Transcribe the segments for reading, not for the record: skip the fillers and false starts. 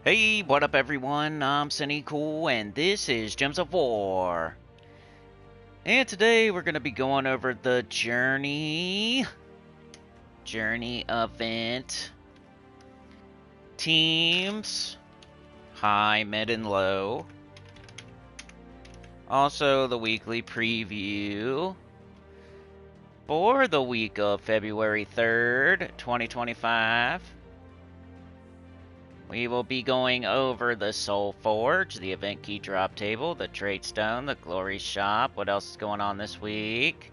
Hey, what up everyone? I'm Sinnycool and this is Gems of War. And today we're going to be going over the Journey event. Teams, high, mid, and low. Also the weekly preview for the week of February 3rd, 2025. We will be going over the SOULFORGE, the event key drop table, the TRAITSTONE, the Glory Shop. What else is going on this week?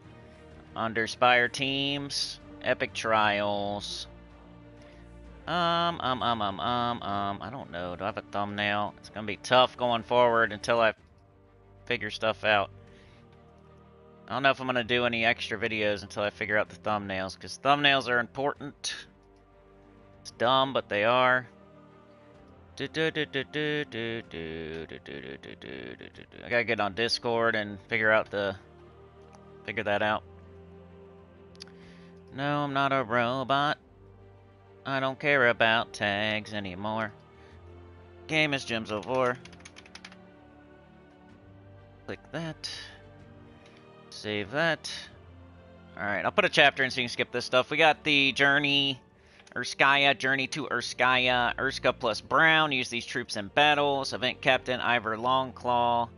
Underspire teams, epic trials. I don't know. Do I have a thumbnail? It's gonna be tough going forward until I figure stuff out. I don't know if I'm gonna do any extra videos until I figure out the thumbnails, because thumbnails are important. It's dumb, but they are. I gotta get on Discord and figure that out. No, I'm not a robot. I don't care about tags anymore. Game is Gems of War. Click that. Save that. Alright, I'll put a chapter in so you can skip this stuff. We got the Journey... Urskaya, Journey to Urskaya, Urska plus Brown, use these troops in battles, Event Captain Ivor Longclaw.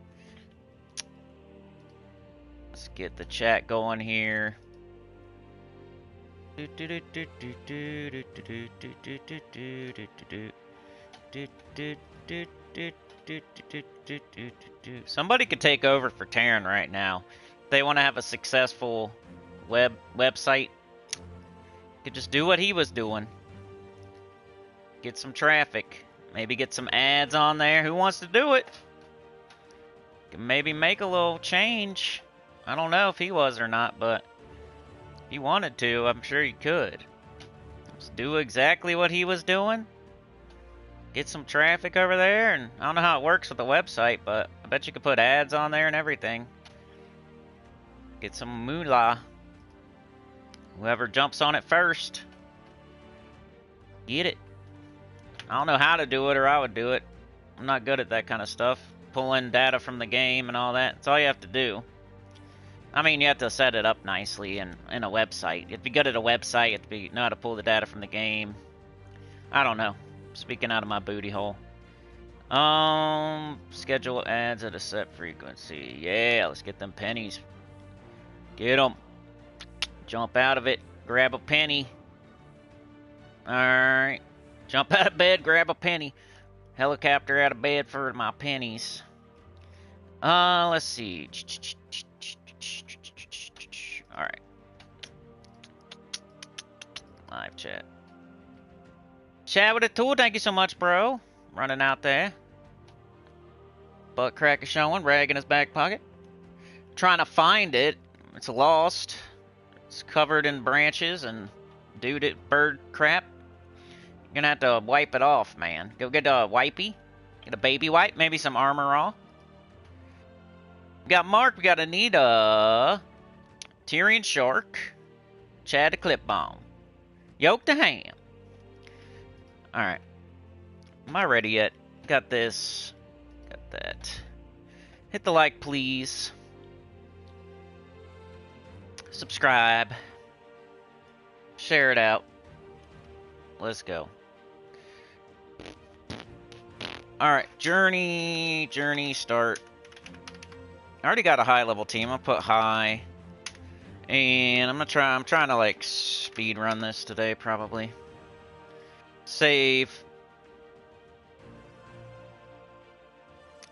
Let's get the chat going here. Somebody could take over for Terran right now. If they want to have a successful website. Could just do what he was doing. Get some traffic. Maybe get some ads on there. Who wants to do it? Can maybe make a little change. I don't know if he was or not, but if he wanted to, I'm sure he could. Just do exactly what he was doing. Get some traffic over there, and I don't know how it works with the website, but I bet you could put ads on there and everything. Get some moolah. Whoever jumps on it first, get it. I don't know how to do it, or I would do it. I'm not good at that kind of stuff. Pulling data from the game and all that. That's all you have to do. I mean, you have to set it up nicely in a website. You have to be good at a website. You have to know how to pull the data from the game. I don't know. Speaking out of my booty hole. Schedule ads at a set frequency. Yeah, let's get them pennies. Get them. Jump out of it, grab a penny. Alright. Jump out of bed, grab a penny. Helicopter out of bed for my pennies. Let's see. Alright. Live chat. Chat with a tool, thank you so much, bro. Running out there. Butt crack is showing, rag in his back pocket. Trying to find it. It's lost. It's covered in branches and bird crap. You're gonna have to wipe it off, man. Go get a wipey. Get a baby wipe. Maybe some Armor All. We got Mark. We got Anita. Tyrion Shark. Chad the Clip Bomb. Yoke the Ham. Alright. Am I ready yet? Got this. Got that. Hit the like, please. Subscribe. Share it out. Let's go. Alright, Journey start. I already got a high level team. I'll put high. And I'm trying to like speed run this today probably. Save.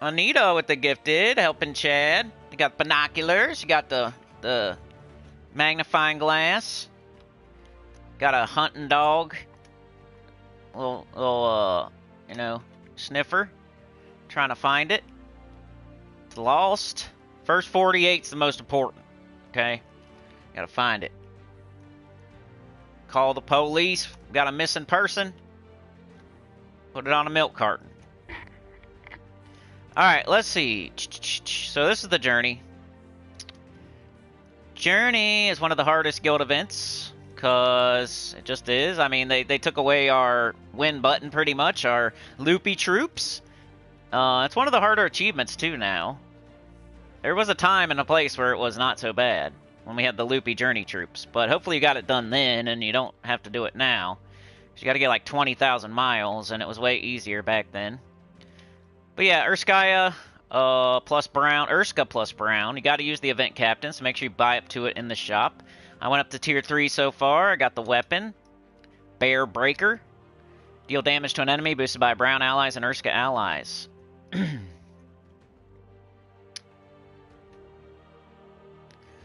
Anita with the gifted, helping Chad. You got binoculars, you got the magnifying glass. Got a hunting dog. Little you know, sniffer. Trying to find it. It's lost. First 48's the most important. Okay? Gotta find it. Call the police. Got a missing person. Put it on a milk carton. Alright, let's see. So this is the Journey. Journey is one of the hardest guild events. Because it just is. I mean, they took away our win button pretty much, our loopy troops. It's one of the harder achievements too now. There was a time and a place where it was not so bad, when we had the loopy journey troops. But hopefully you got it done then, and you don't have to do it now. You got to get like 20,000 miles, and it was way easier back then. But yeah, Urskaya plus Brown, Urska plus Brown. You got to use the event captain, so make sure you buy up to it in the shop. I went up to tier 3 so far. I got the weapon, Bear Breaker. Deal damage to an enemy boosted by Brown allies and Urska allies.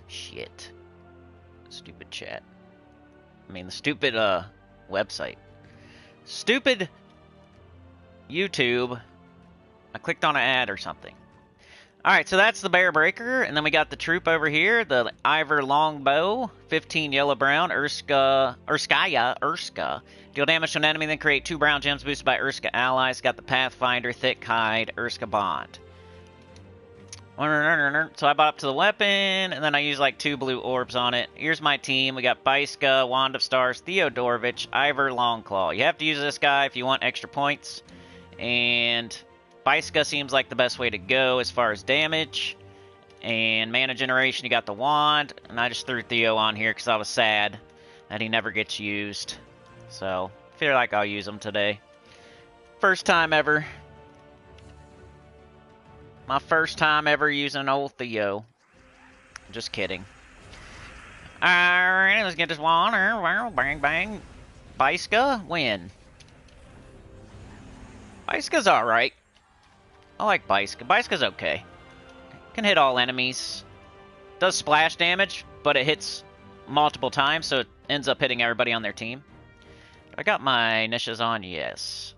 Shit. Stupid chat. I mean, the stupid website. Stupid YouTube. I clicked on an ad or something. Alright, so that's the Bear Breaker, and then we got the troop over here, the Ivor Longbow, 15 yellow-brown, Urska. Deal damage to an enemy, then create 2 brown gems boosted by Urska allies. Got the Pathfinder, Thick Hide, Urska Bond. So I bought up to the weapon, and then I used like 2 blue orbs on it. Here's my team. We got Baiska, Wand of Stars, Theodorovich, Ivor Longclaw. You have to use this guy if you want extra points, and Baiska seems like the best way to go as far as damage. And mana generation, you got the wand. And I just threw Theo on here because I was sad that he never gets used. So, I feel like I'll use him today. First time ever. My first time ever using old Theo. Just kidding. Alright, let's get this wand. Bang, bang. Baiska, win. Baiska's alright. I like Baiska. Baiska's okay. Can hit all enemies. Does splash damage, but it hits multiple times, so it ends up hitting everybody on their team. I got my niches on, yes.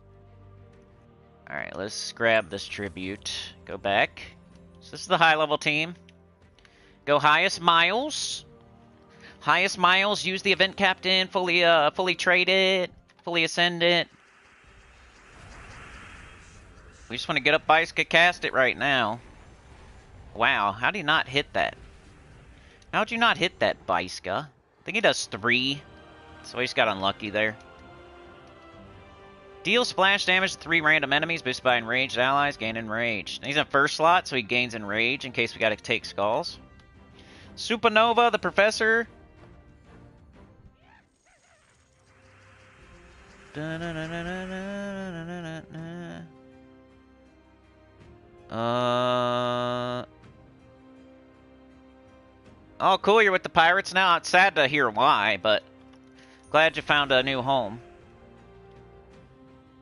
Alright, let's grab this tribute. Go back. So this is the high level team. Go highest miles. Highest miles, use the event captain, fully trade it, fully ascend it. We just want to get up Baiska, cast it right now. Wow, how do you not hit that? How'd you not hit that, Baiska? I think he does 3, so he just got unlucky there. Deal splash damage to 3 random enemies, boosted by enraged allies, gain enraged. He's in first slot, so he gains enrage in case we gotta take skulls. Supernova, the Professor. Oh, cool, you're with the Pirates now. It's sad to hear why, but glad you found a new home.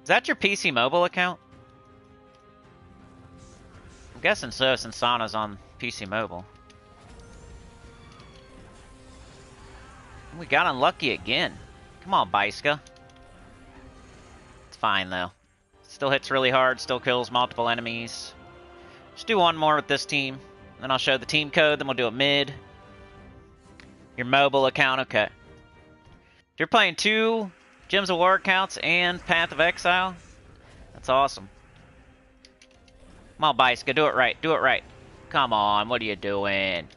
Is that your PC mobile account? I'm guessing so, since Sana's on PC mobile. We got unlucky again. Come on, Baiska. It's fine, though. Still hits really hard, still kills multiple enemies. Just do one more with this team. Then I'll show the team code, then we'll do it mid. Your mobile account, okay. If you're playing 2 Gems of War accounts and Path of Exile, that's awesome. Come on, Baiska, do it right, do it right. Come on, what are you doing?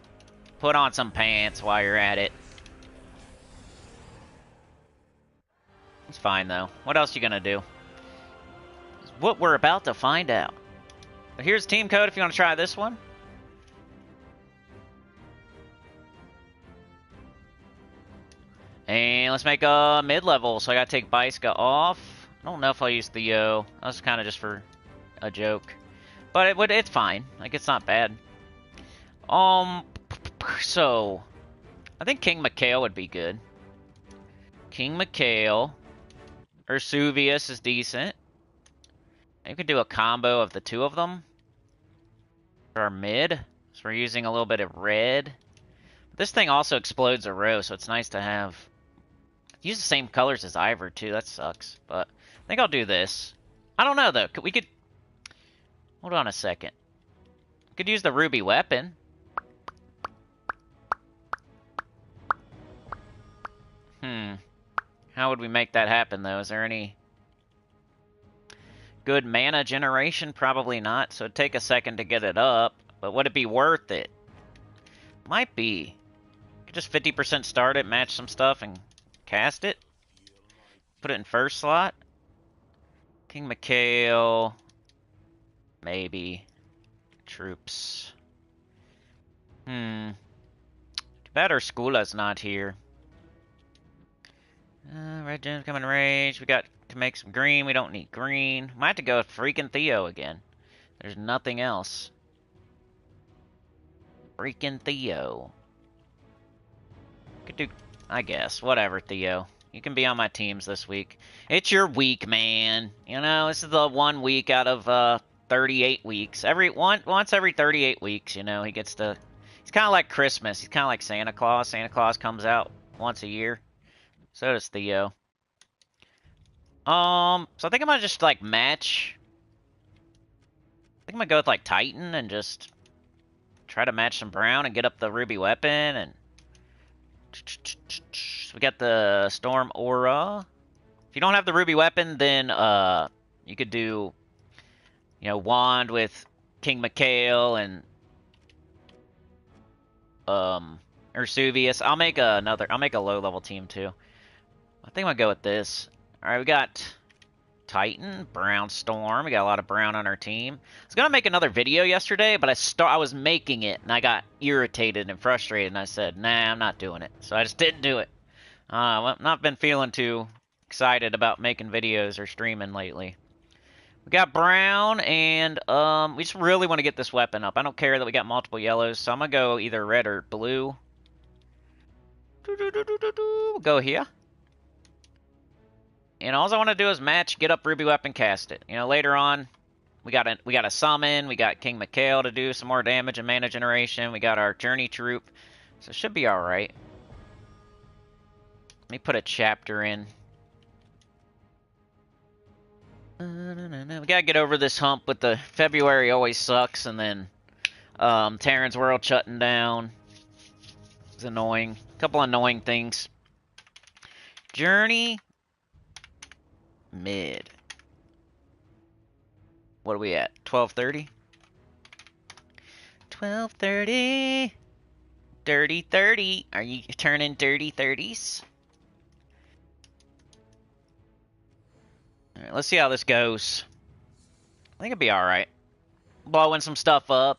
Put on some pants while you're at it. It's fine, though. What else you gonna do? It's what we're about to find out. But here's team code if you want to try this one. And let's make a mid-level, so I gotta take Baiska off. I don't know if I'll use Theo. That was kind of just for a joke. But it's fine. Like, it's not bad. So, I think King Mikhail would be good. King Mikhail. Ursuvius is decent. You could do a combo of the 2 of them. For our mid. So we're using a little bit of red. This thing also explodes a row, so it's nice to have. Use the same colors as Ivor, too. That sucks. But I think I'll do this. I don't know, though. We could. Hold on a second. We could use the ruby weapon. How would we make that happen, though? Is there any good mana generation? Probably not. So it'd take a second to get it up. But would it be worth it? Might be. Could just 50% start it, match some stuff, and Cast it. Put it in first slot. King Mikhail. Maybe. Troops. Too bad Urskula's not here. Red gems coming in range. We got to make some green. We don't need green. Might have to go with freaking Theo again. There's nothing else. Freaking Theo. Could do, I guess. Whatever, Theo. You can be on my teams this week. It's your week, man. You know, this is the 1 week out of 38 weeks. Once every 38 weeks, you know, he gets to... He's kind of like Christmas. He's kind of like Santa Claus. Santa Claus comes out once a year. So does Theo. So I think I'm gonna just, like, match... I think I'm gonna go with, like, Titan and just try to match some brown and get up the ruby weapon and... We got the Storm Aura. If you don't have the ruby weapon, then you could do, you know, wand with King Mikhail and Ursuvius. I'll make a low level team too. I think I'm gonna go with this. All right, we got Titan, Brown Storm. We got a lot of brown on our team. I was gonna make another video yesterday, but I was making it and I got irritated and frustrated, and I said, nah, I'm not doing it. So I just didn't do it. I've not been feeling too excited about making videos or streaming lately. We got brown, and we just really want to get this weapon up. I don't care that we got multiple yellows, so I'm gonna go either red or blue. We'll go here. And all I want to do is match, get up ruby weapon, cast it. You know, later on, we got a summon. We got King Mikhail to do some more damage and mana generation. We got our journey troop, so it should be all right. Let me put a chapter in. We gotta get over this hump with the February always sucks, and then Terran's World shutting down. It's annoying. A couple annoying things. Journey. Mid. What are we at? 12:30? 12:30. Dirty 30. Are you turning dirty 30s? Alright, let's see how this goes. I think it'll be alright. Blowing some stuff up.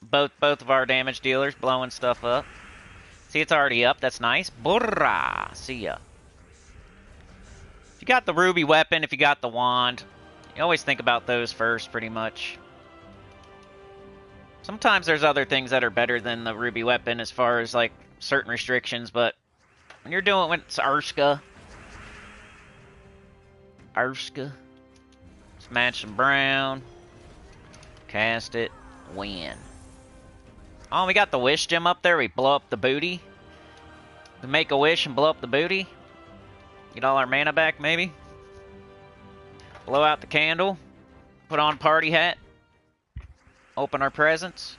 Both of our damage dealers blowing stuff up. See, it's already up. That's nice. Burra! See ya. If you got the ruby weapon, if you got the wand, you always think about those first, pretty much. Sometimes there's other things that are better than the ruby weapon as far as, like, certain restrictions, but when you're doing, when it's Urska, smash some brown, cast it, win. Oh, we got the wish gem up there. We blow up the booty. We make a wish and blow up the booty. Get all our mana back, maybe. Blow out the candle. Put on party hat. Open our presents.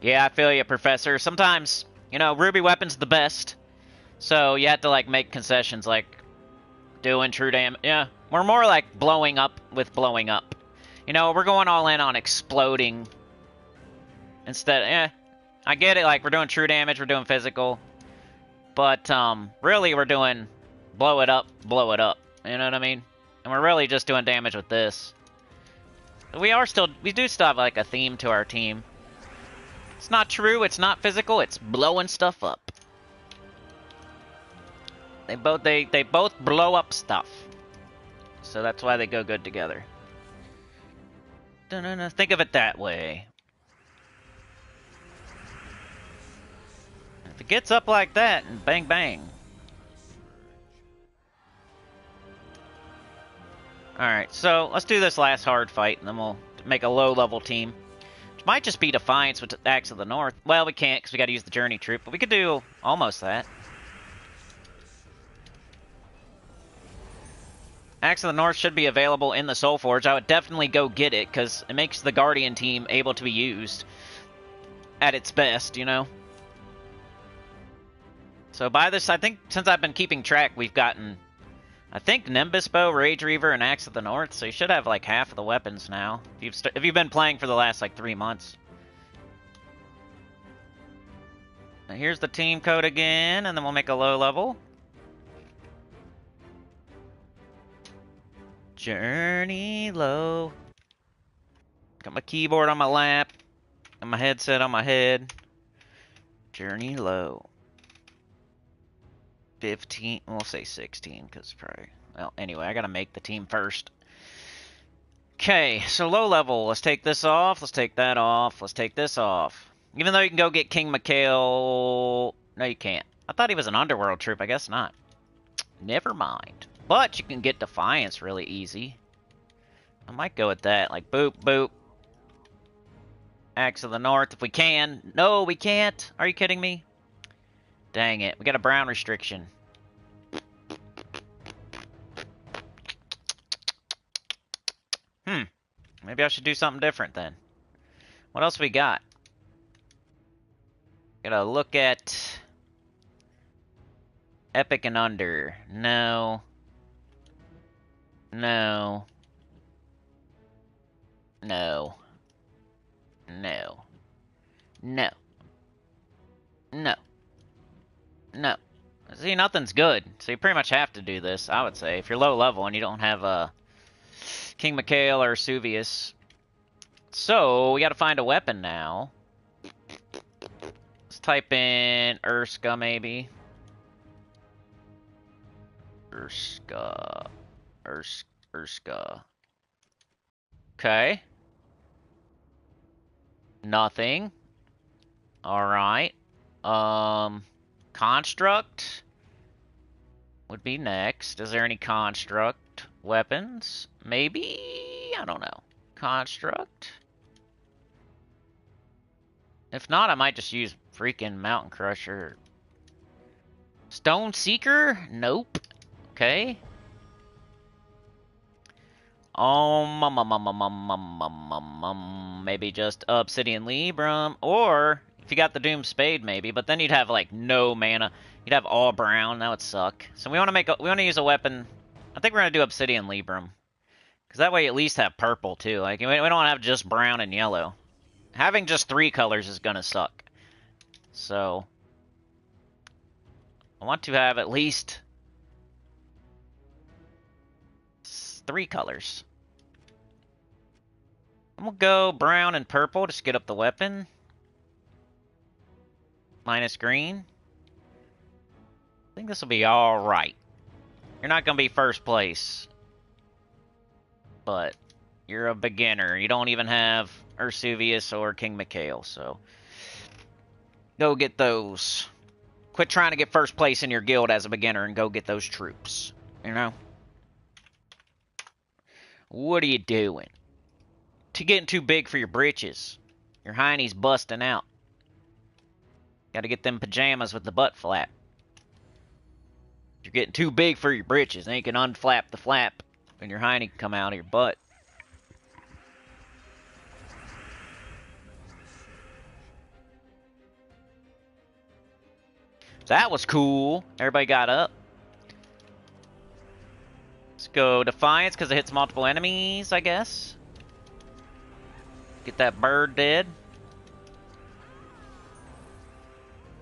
Yeah, I feel you, Professor. Sometimes, you know, ruby weapon's the best. So you have to, like, make concessions, like doing true damage. Yeah, we're more like blowing up with blowing up. You know, we're going all in on exploding. Instead, I get it, like, we're doing true damage, we're doing physical. But, really, we're doing blow it up. You know what I mean? And we're really just doing damage with this. We do still have, like, a theme to our team. It's not true, it's not physical, it's blowing stuff up. They both blow up stuff. So that's why they go good together. Think of it that way. If it gets up like that, and bang bang. Alright, so let's do this last hard fight, and then we'll make a low-level team. Which might just be Defiance with Axe of the North. Well, we can't, because we gotta use the Journey Troop, but we could do almost that. Axe of the North should be available in the SOULFORGE. I would definitely go get it, because it makes the Guardian team able to be used at its best, you know? So by this, I think, since I've been keeping track, we've gotten I think Nimbus Bow, Rage Reaver, and Axe of the North, so you should have like half of the weapons now. If you've been playing for the last like 3 months. Now here's the team code again, and then we'll make a low level. Journey low. Got my keyboard on my lap, and my headset on my head. Journey low. 15, we'll say 16, because probably, well, anyway, I gotta make the team first. Okay, so low level, let's take this off, let's take that off, let's take this off. Even though you can go get King Mikhail, no you can't. I thought he was an underworld troop, I guess not. Never mind. But you can get Defiance really easy. I might go with that, like boop, boop. Axe of the North, if we can. No, we can't. Are you kidding me? Dang it, we got a brown restriction. Maybe I should do something different then. What else we got? Gotta look at Epic and Under. No. No. No. No. No. No. No. See, nothing's good. So you pretty much have to do this, I would say. If you're low level and you don't have King Mikhail or Suvius. So, we gotta find a weapon now. Let's type in Urska, maybe. Urska. Urska. Okay. Nothing. Alright. Construct would be next. Is there any construct weapons? Maybe? I don't know. Construct? If not, I might just use freaking Mountain Crusher. Stone Seeker? Nope. Okay. Maybe just Obsidian Librum, or if you got the Doom Spade, maybe. But then you'd have like no mana. You'd have all brown. That would suck. So we want to use a weapon. I think we're gonna do Obsidian Librum, because that way you at least have purple too. Like we don't have just brown and yellow. Having just 3 colors is gonna suck. So I want to have at least 3 colors. And we'll go brown and purple, just get up the weapon. Minus green. I think this will be alright. You're not going to be first place. But you're a beginner. You don't even have Ursuvius or King Mikhail, so go get those. Quit trying to get first place in your guild as a beginner and go get those troops. You know? What are you doing? Getting too big for your britches. Your hiney's busting out. Gotta get them pajamas with the butt flap. You're getting too big for your britches. Then you can unflap the flap and your hiney can come out of your butt. So that was cool. Everybody got up. Let's go Defiance because it hits multiple enemies, I guess. Get that bird dead.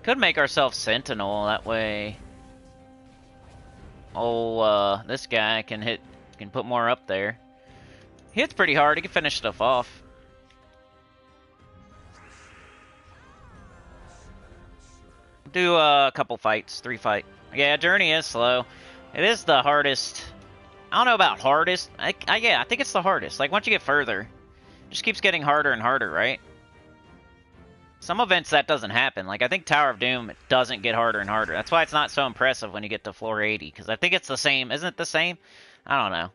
Could make ourselves Sentinel, that way. Oh, this guy can put more up there. He hits pretty hard, he can finish stuff off. Do a couple fights, 3 fight. Yeah, Journey is slow. It is the hardest. I don't know about hardest. Yeah, I think it's the hardest. Like, once you get further, it just keeps getting harder and harder, right? Some events that doesn't happen. Like, I think Tower of Doom, it doesn't get harder and harder. That's why it's not so impressive when you get to floor 80. Because I think it's the same. Isn't it the same? I don't know.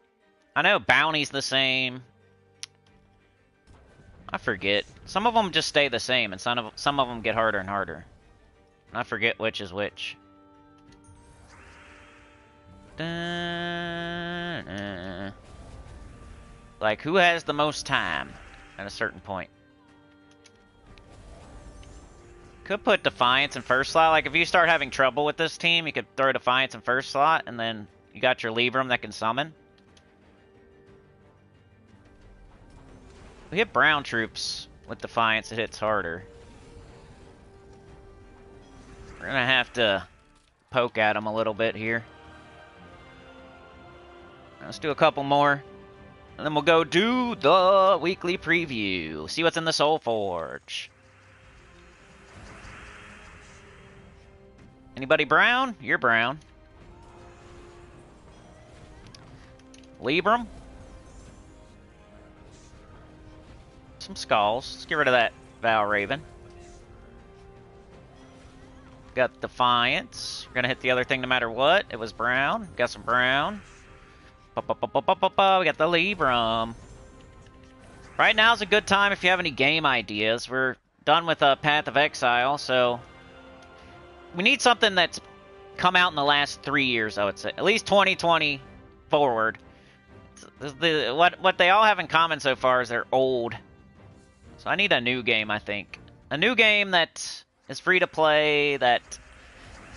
I know Bounty's the same. I forget. Some of them just stay the same, and some of them get harder and harder. I forget which is which. Like, who has the most time at a certain point? Could put Defiance in first slot. Like, if you start having trouble with this team, you could throw Defiance in first slot, and then You got your Libram that can summon. We hit brown troops with Defiance, it hits harder. We're gonna have to poke at them a little bit here. Let's do a couple more. And then we'll go do the weekly preview. See what's in the SOULFORGE. Anybody brown? You're brown. Libram. Some skulls. Let's get rid of that Val Raven. Got Defiance. We're gonna hit the other thing no matter what. It was brown. Got some brown. We got the Libram. Right now is a good time if you have any game ideas. We're done with Path of Exile, so we need something that's come out in the last 3 years, I would say. At least 2020 forward. What they all have in common so far is they're old. So I need a new game, I think. A new game that is free to play, that,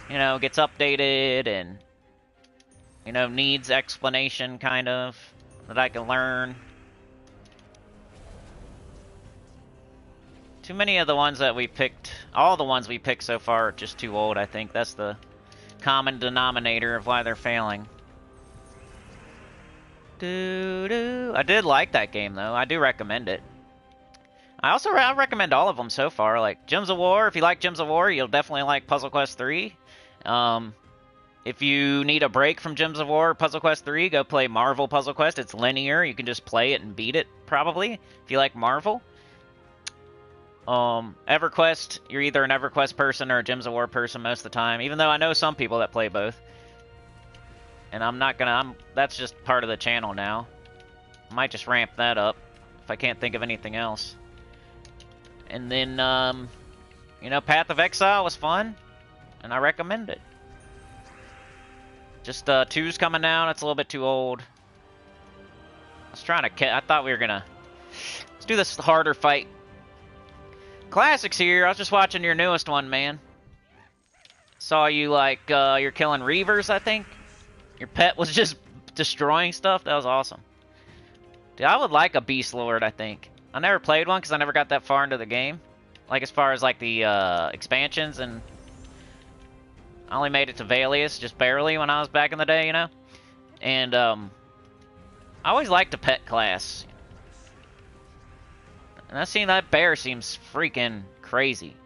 you know, gets updated and, you know, needs explanation, kind of, that I can learn. Too many of the ones that we picked, all the ones we picked so far are just too old, I think. That's the common denominator of why they're failing. I did like that game, though. I do recommend it. I recommend all of them so far. Like, Gems of War, if you like Gems of War, you'll definitely like Puzzle Quest 3. If you need a break from Gems of War or Puzzle Quest 3, go play Marvel Puzzle Quest. It's linear. You can just play it and beat it, probably, if you like Marvel. EverQuest, you're either an EverQuest person or a Gems of War person most of the time, even though I know some people that play both. And that's just part of the channel now. I might just ramp that up if I can't think of anything else. And then, you know, Path of Exile was fun, and I recommend it. Just, 2's coming out, it's a little bit too old. I thought we were gonna... Let's do this harder fight. Classics here, I was just watching your newest one, man. Saw you, like, you're killing Reavers, I think? Your pet was just destroying stuff? That was awesome. Dude, I would like a Beast Lord, I think. I never played one because I never got that far into the game. Like, as far as, like, the expansions, and I only made it to Valius just barely when I was back in the day, you know? And, I always liked the pet class. And I seen that bear seems freaking crazy.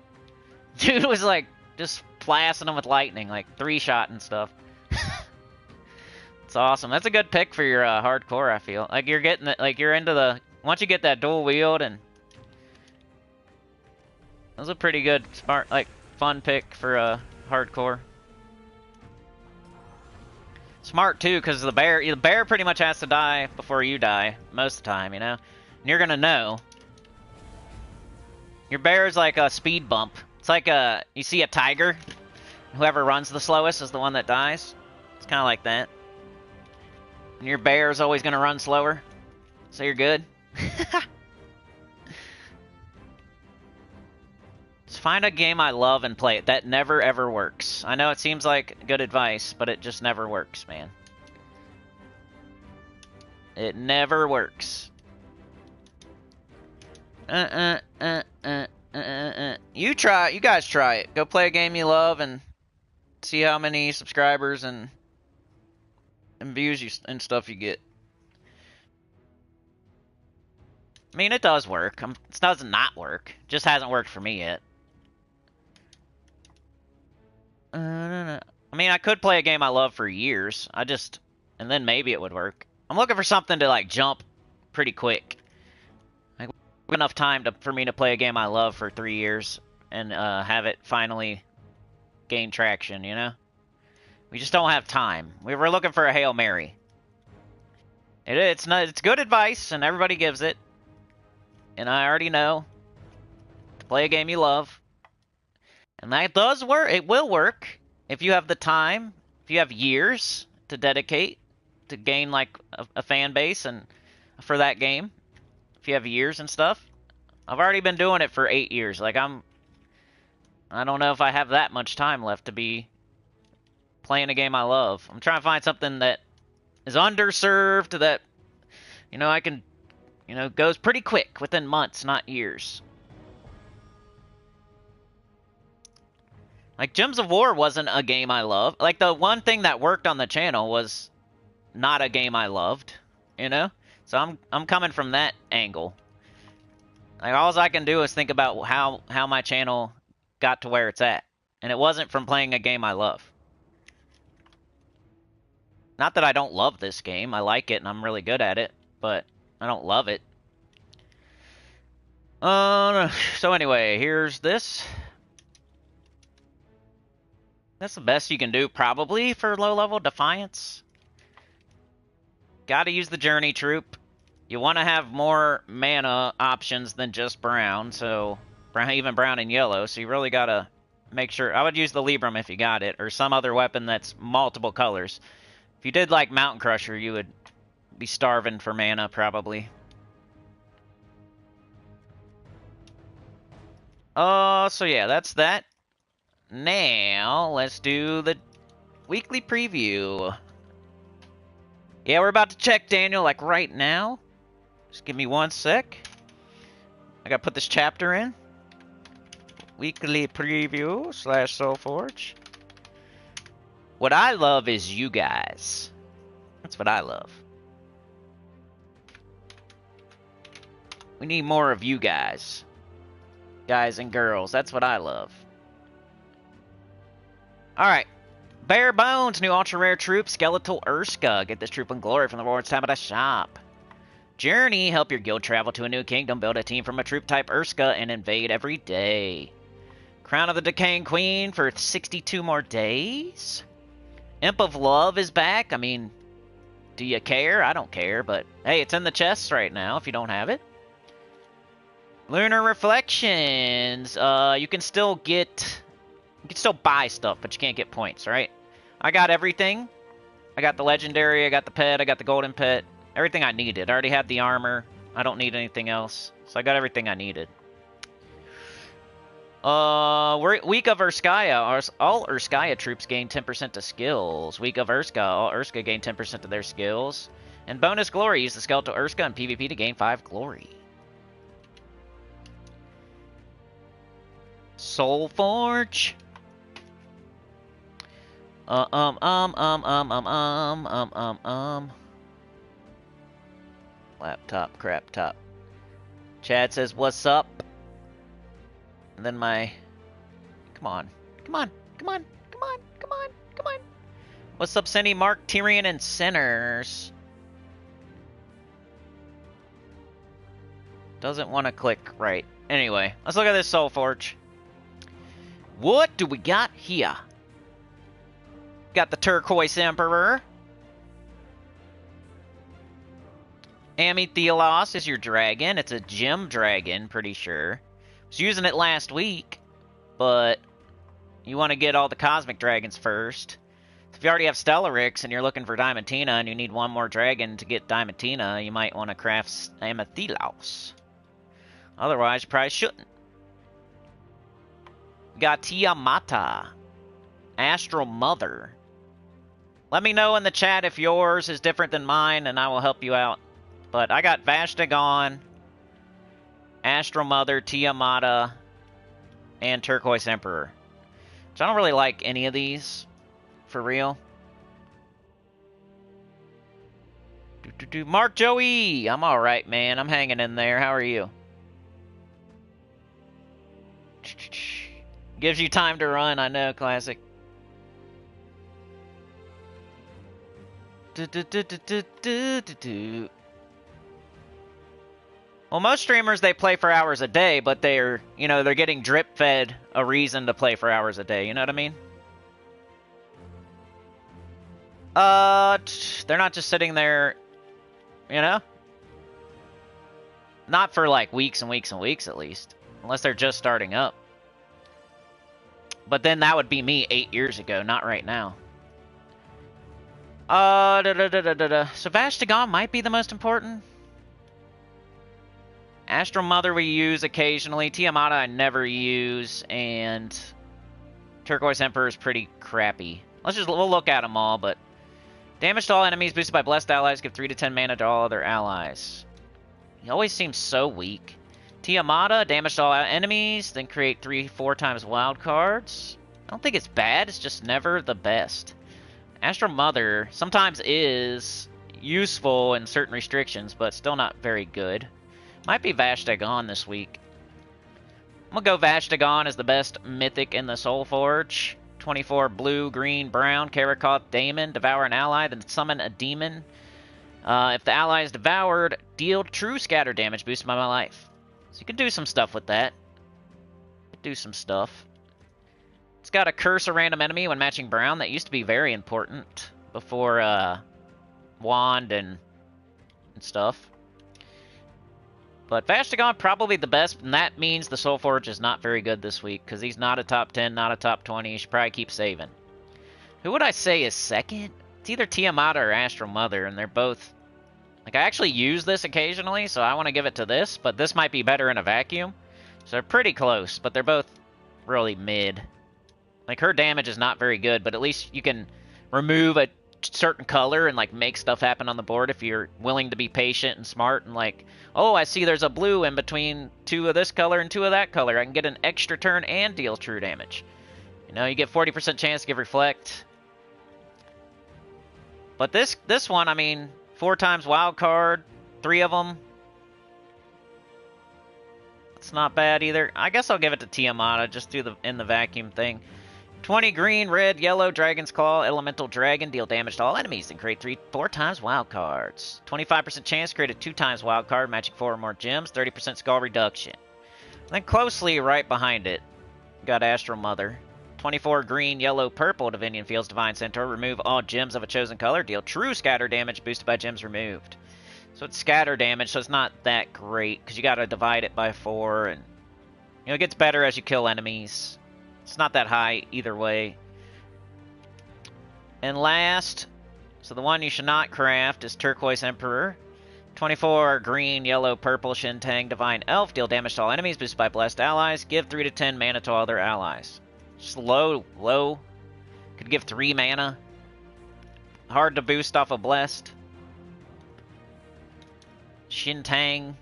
Dude was, like, just blasting them with lightning, like, 3-shot and stuff. It's awesome. That's a good pick for your hardcore, I feel. Like, you're getting the, like, you're into the... Once you get that dual wield, and... That was a pretty good, smart, like, fun pick for hardcore. Smart, too, because the bear pretty much has to die before you die, most of the time, you know? And you're gonna know. Your bear is like a speed bump. It's like you see a tiger, whoever runs the slowest is the one that dies. It's kind of like that. And your bear is always going to run slower, so you're good. Just find a game I love and play it. That never ever works. I know it seems like good advice, but it just never works, man. It never works. You guys try it. Go play a game you love and see how many subscribers and views and stuff you get. I mean, it does work. It doesn't not work. It just hasn't worked for me yet. I mean, I could play a game I love for years. And then maybe it would work. I'm looking for something to, like, jump pretty quick. Like, enough time for me to play a game I love for 3 years and have it finally gain traction, you know? We just don't have time. We were looking for a Hail Mary. It's good advice, and everybody gives it. And I already know to play a game you love. And that does work. It will work if you have the time, if you have years to dedicate to gain, like, a fan base and for that game. If you have years and stuff. I've already been doing it for 8 years. Like, I don't know if I have that much time left to be playing a game I love. I'm trying to find something that is underserved, that, you know, I can, you know, goes pretty quick, within months, not years. Like, Gems of War wasn't a game I loved. Like, the one thing that worked on the channel was not a game I loved, you know? So I'm coming from that angle. Like, all I can do is think about how my channel got to where it's at. And it wasn't from playing a game I love. Not that I don't love this game. I like it and I'm really good at it. But I don't love it. So anyway, here's this. That's the best you can do, probably, for low-level Defiance. Gotta use the Journey Troop. You want to have more mana options than just brown, so even brown and yellow, so you really gotta make sure. I would use the Libram if you got it, or some other weapon that's multiple colors. If you did like Mountain Crusher, you would be starving for mana, probably. So yeah, that's that. Now, let's do the weekly preview. Yeah, we're about to check, Daniel, like right now. Just give me 1 sec. I gotta put this chapter in. Weekly preview / SOULFORGE. What I love is you guys. That's what I love. We need more of you guys. Guys and girls, that's what I love. Alright. Bare Bones, new ultra rare troop, Skeletal Urska. Get this troop in glory from the rewards tab at a shop. Journey, help your guild travel to a new kingdom, build a team from a troop type Urska, and invade every day. Crown of the Decaying Queen for 62 more days. Imp of Love is back. I mean, do you care? I don't care, but hey, it's in the chests right now if you don't have it. Lunar Reflections. You can still get... You can still buy stuff, but you can't get points, right? I got everything. I got the legendary, I got the pet, I got the golden pet. Everything I needed. I already had the armor. I don't need anything else. So I got everything I needed. Week of Urskaya. All Urskaya troops gain 10% to skills. Week of Urska. All Urska gain 10% to their skills. And bonus glory. Use the Skeletal Urska in PvP to gain 5 glory. SOULFORGE. Laptop, crap top. Chad says, what's up? And then my... Come on. Come on. Come on. Come on. Come on. Come on. What's up, Cindy, Mark, Tyrion, and Sinners? Doesn't want to click right. Anyway, let's look at this SOULFORGE. What do we got here? Got the Turquoise Emperor. Amethylos is your dragon. It's a gem dragon, pretty sure. Was using it last week, but you want to get all the cosmic dragons first. So if you already have Stellarix and you're looking for Diamantina and you need one more dragon to get Diamantina, you might want to craft Amethylos. Otherwise, you probably shouldn't. Got Tiamata. Astral Mother. Let me know in the chat if yours is different than mine, and I will help you out. But I got Vashtagon, Astral Mother, Tiamata, and Turquoise Emperor. Which I don't really like any of these, for real. Mark Joey! I'm alright, man. I'm hanging in there. How are you? Gives you time to run, I know, classic. Well, most streamers, they play for hours a day, but they're, you know, they're getting drip-fed a reason to play for hours a day, you know what I mean? They're not just sitting there, you know? Not for, like, weeks and weeks and weeks, at least. Unless they're just starting up. But then that would be me 8 years ago, not right now. So Vashtagon might be the most important. Astral Mother we use occasionally. Tiamata I never use. And Turquoise Emperor is pretty crappy. We'll look at them all, but damage to all enemies boosted by blessed allies. Give 3 to 10 mana to all other allies. He always seems so weak. Tiamata, damage to all enemies, then create 3-4 times wild cards. I don't think it's bad, it's just never the best. Astral Mother sometimes is useful in certain restrictions, but still not very good. Might be Vashtagon this week. I'm gonna go Vashtagon as the best mythic in the SOULFORGE. 24 blue, green, brown, Karakoth, Daemon, devour an ally, then summon a demon. If the ally is devoured, deal true scatter damage boosted by my life. So you can do some stuff with that. Do some stuff. It's got a curse a random enemy when matching brown. That used to be very important before wand and stuff. But Vashtagon probably the best, and that means the SOULFORGE is not very good this week, because he's not a top 10, not a top 20. You should probably keep saving. Who would I say is second? It's either Tiamata or Astral Mother, and they're both... Like, I actually use this occasionally, so I want to give it to this, but this might be better in a vacuum. So they're pretty close, but they're both really mid. Like, her damage is not very good, but at least you can remove a certain color and, like, make stuff happen on the board if you're willing to be patient and smart and, like, oh, I see there's a blue in between 2 of this color and 2 of that color. I can get an extra turn and deal true damage. You know, you get 40% chance to give Reflect. But this one, I mean, 4 times wild card, 3 of them. It's not bad either. I guess I'll give it to Tiamata, just do the in the vacuum thing. 20 green, red, yellow, Dragon's Claw, Elemental Dragon, deal damage to all enemies, and create 3-4 times wild cards. 25% chance, create a 2 times wild card, matching 4 or more gems, 30% skull reduction. And then closely right behind it, got Astral Mother. 24 green, yellow, purple, Divinian Fields, Divine Centaur, remove all gems of a chosen color, deal true scatter damage, boosted by gems removed. So it's scatter damage, so it's not that great, because you gotta divide it by 4, and you know, it gets better as you kill enemies. It's not that high either way. And last, so the one you should not craft is Turquoise Emperor. 24 green, yellow, purple, Shintang, Divine Elf, deal damage to all enemies, boosted by blessed allies, give 3 to 10 mana to all other allies. Just low. Could give 3 mana. Hard to boost off of blessed. Shintang.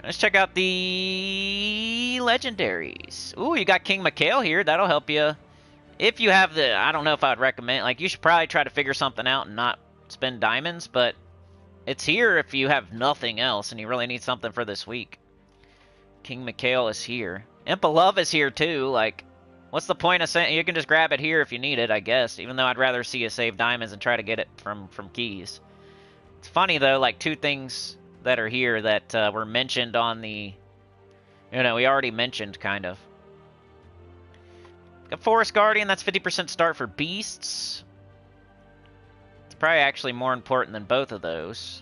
Let's check out the legendaries. Ooh, you got King Mikhail here. That'll help you. If you have the... I don't know if I'd recommend... Like, you should probably try to figure something out and not spend diamonds, but it's here if you have nothing else and you really need something for this week. King Mikhail is here. Imp of Love is here, too. Like, what's the point of saying... You can just grab it here if you need it, I guess. Even though I'd rather see you save diamonds and try to get it from keys. It's funny, though, like, 2 things that are here that were mentioned on the... You know, we already mentioned, kind of. Got Forest Guardian, that's 50% start for beasts. It's probably actually more important than both of those.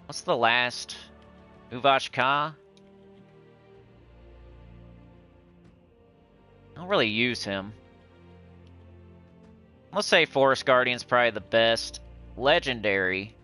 What's the last? Urskaya? I don't really use him. Let's say Forest Guardian's probably the best. Legendary.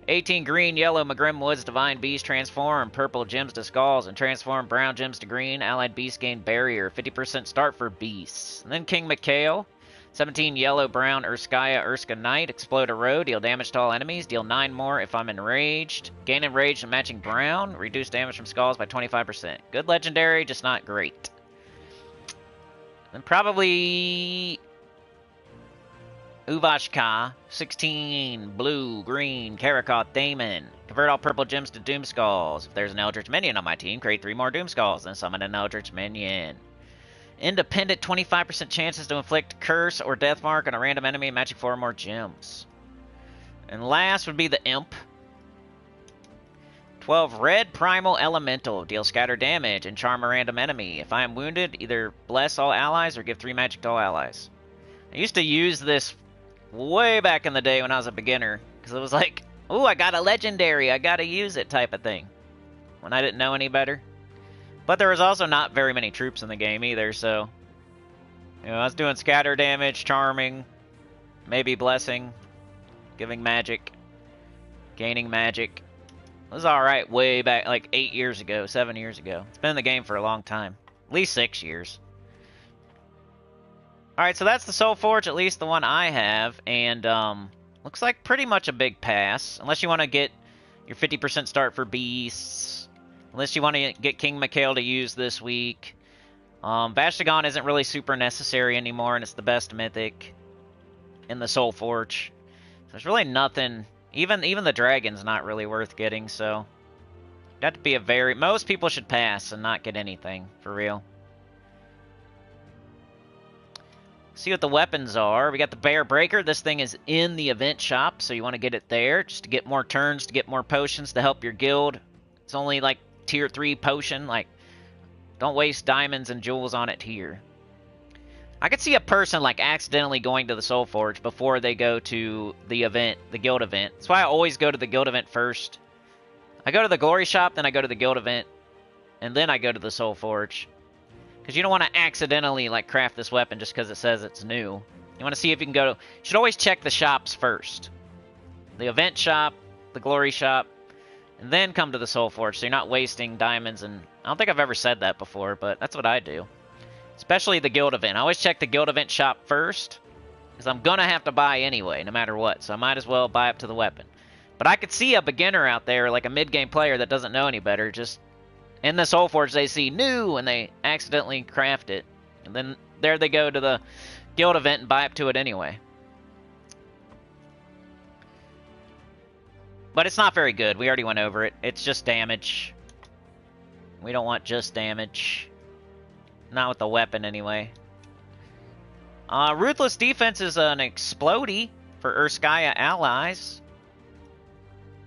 18 green, yellow, Magrim Woods, Divine Beast, transform purple gems to skulls, and transform brown gems to green. Allied beasts gain barrier. 50% start for beasts. And then King Mikhail. 17 yellow, brown, Urska Knight, explode a road, deal damage to all enemies, deal 9 more if I'm enraged. Gain enraged and matching brown, reduce damage from skulls by 25%. Good legendary, just not great. Then probably... Urskaya, 16, blue, green, Karakoth, Daemon. Convert all purple gems to Doom Skulls. If there's an Eldritch Minion on my team, create 3 more Doom Skulls, then summon an Eldritch Minion. Independent, 25% chances to inflict Curse or Death Mark on a random enemy, matching 4 or more gems. And last would be the Imp. 12 red, Primal Elemental. Deal scatter damage and charm a random enemy. If I am wounded, either bless all allies or give 3 magic to all allies. I used to use this way back in the day when I was a beginner, because it was like, ooh, I got a legendary, I gotta use it type of thing, when I didn't know any better. But there was also not very many troops in the game either, so, you know, I was doing scatter damage, charming, maybe blessing, giving magic, gaining magic. It was alright way back, like 8 years ago, 7 years ago. It's been in the game for a long time, at least 6 years. Alright, so that's the SOULFORGE, at least the one I have, and looks like pretty much a big pass, unless you want to get your 50% start for beasts, unless you want to get King Mikhail to use this week. Vashtagon isn't really super necessary anymore, and it's the best mythic in the SOULFORGE. There's really nothing, even the dragon's not really worth getting, so it'd have to be a very, most people should pass and not get anything, for real. See what the weapons are. We got the Bear Breaker. This thing is in the event shop, so you want to get it there just to get more turns, to get more potions to help your guild. It's only like tier 3 potion. Like, don't waste diamonds and jewels on it here. I could see a person like accidentally going to the SOULFORGE before they go to the event, the guild event. That's why I always go to the guild event first. I go to the glory shop, then I go to the guild event, and then I go to the SOULFORGE. Because you don't want to accidentally, like, craft this weapon just because it says it's new. You want to see if you can go to... You should always check the shops first. The event shop, the glory shop, and then come to the SOULFORGE, so you're not wasting diamonds. And I don't think I've ever said that before, but that's what I do. Especially the guild event. I always check the guild event shop first, because I'm going to have to buy anyway, no matter what. So I might as well buy up to the weapon. But I could see a beginner out there, like a mid-game player that doesn't know any better, just... In the SOULFORGE, they see new, and they accidentally craft it. And then there they go to the guild event and buy up to it anyway. But it's not very good. We already went over it. It's just damage. We don't want just damage. Not with the weapon, anyway. Ruthless Defense is an explodey for Urskaya allies.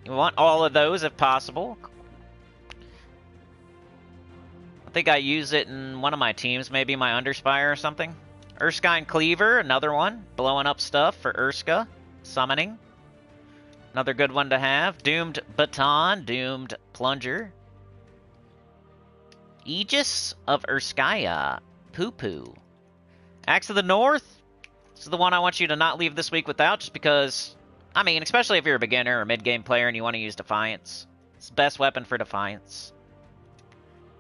You want all of those if possible. I think I use it in one of my teams, maybe my Underspire or something. Urskine Cleaver, another one. Blowing up stuff for Urska. Summoning. Another good one to have. Doomed Baton. Doomed Plunger. Aegis of Urskaya. Poo-Poo. Axe of the North. This is the one I want you to not leave this week without, just because, I mean, especially if you're a beginner or mid-game player and you want to use Defiance. It's the best weapon for Defiance.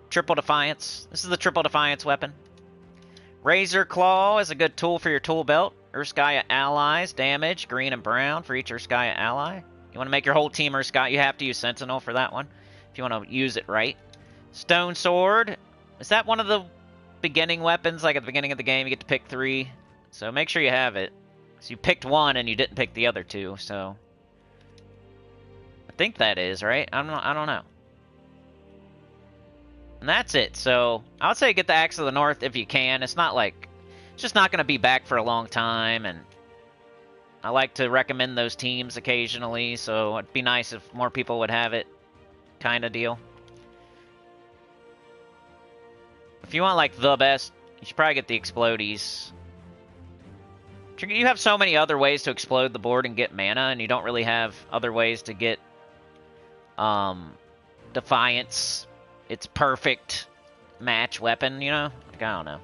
Triple Defiance. This is the Triple Defiance weapon. Razor Claw is a good tool for your tool belt. Urskaya allies, damage, green and brown for each Urskaya ally. You want to make your whole team Urskaya, you have to use Sentinel for that one, if you want to use it right. Stone Sword. Is that one of the beginning weapons? Like at the beginning of the game, you get to pick 3. So make sure you have it. So you picked one and you didn't pick the other 2, so... I think that is, right? I don't know. And that's it. So I would say get the Axe of the North if you can. It's not like, it's just not going to be back for a long time, and I like to recommend those teams occasionally, so it'd be nice if more people would have it, kind of deal. If you want like the best, you should probably get the Explodies. You have so many other ways to explode the board and get mana, and you don't really have other ways to get Defiance. It's perfect match weapon, you know? Like, I don't know.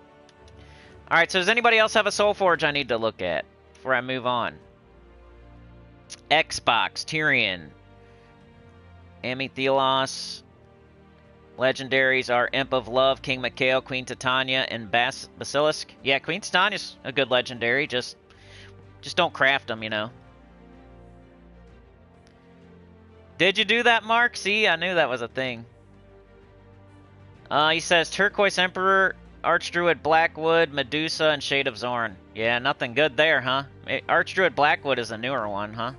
Alright, so does anybody else have a SOULFORGE I need to look at before I move on? Xbox, Tyrion, Amethelos. Legendaries are Imp of Love, King Mikhail, Queen Titania, and Basilisk. Yeah, Queen Titania's a good legendary. Just don't craft them, you know. Did you do that, Mark? See, I knew that was a thing. He says Turquoise Emperor, Archdruid Blackwood, Medusa, and Shade of Zorn. Yeah, nothing good there, huh? Archdruid Blackwood is a newer one, huh?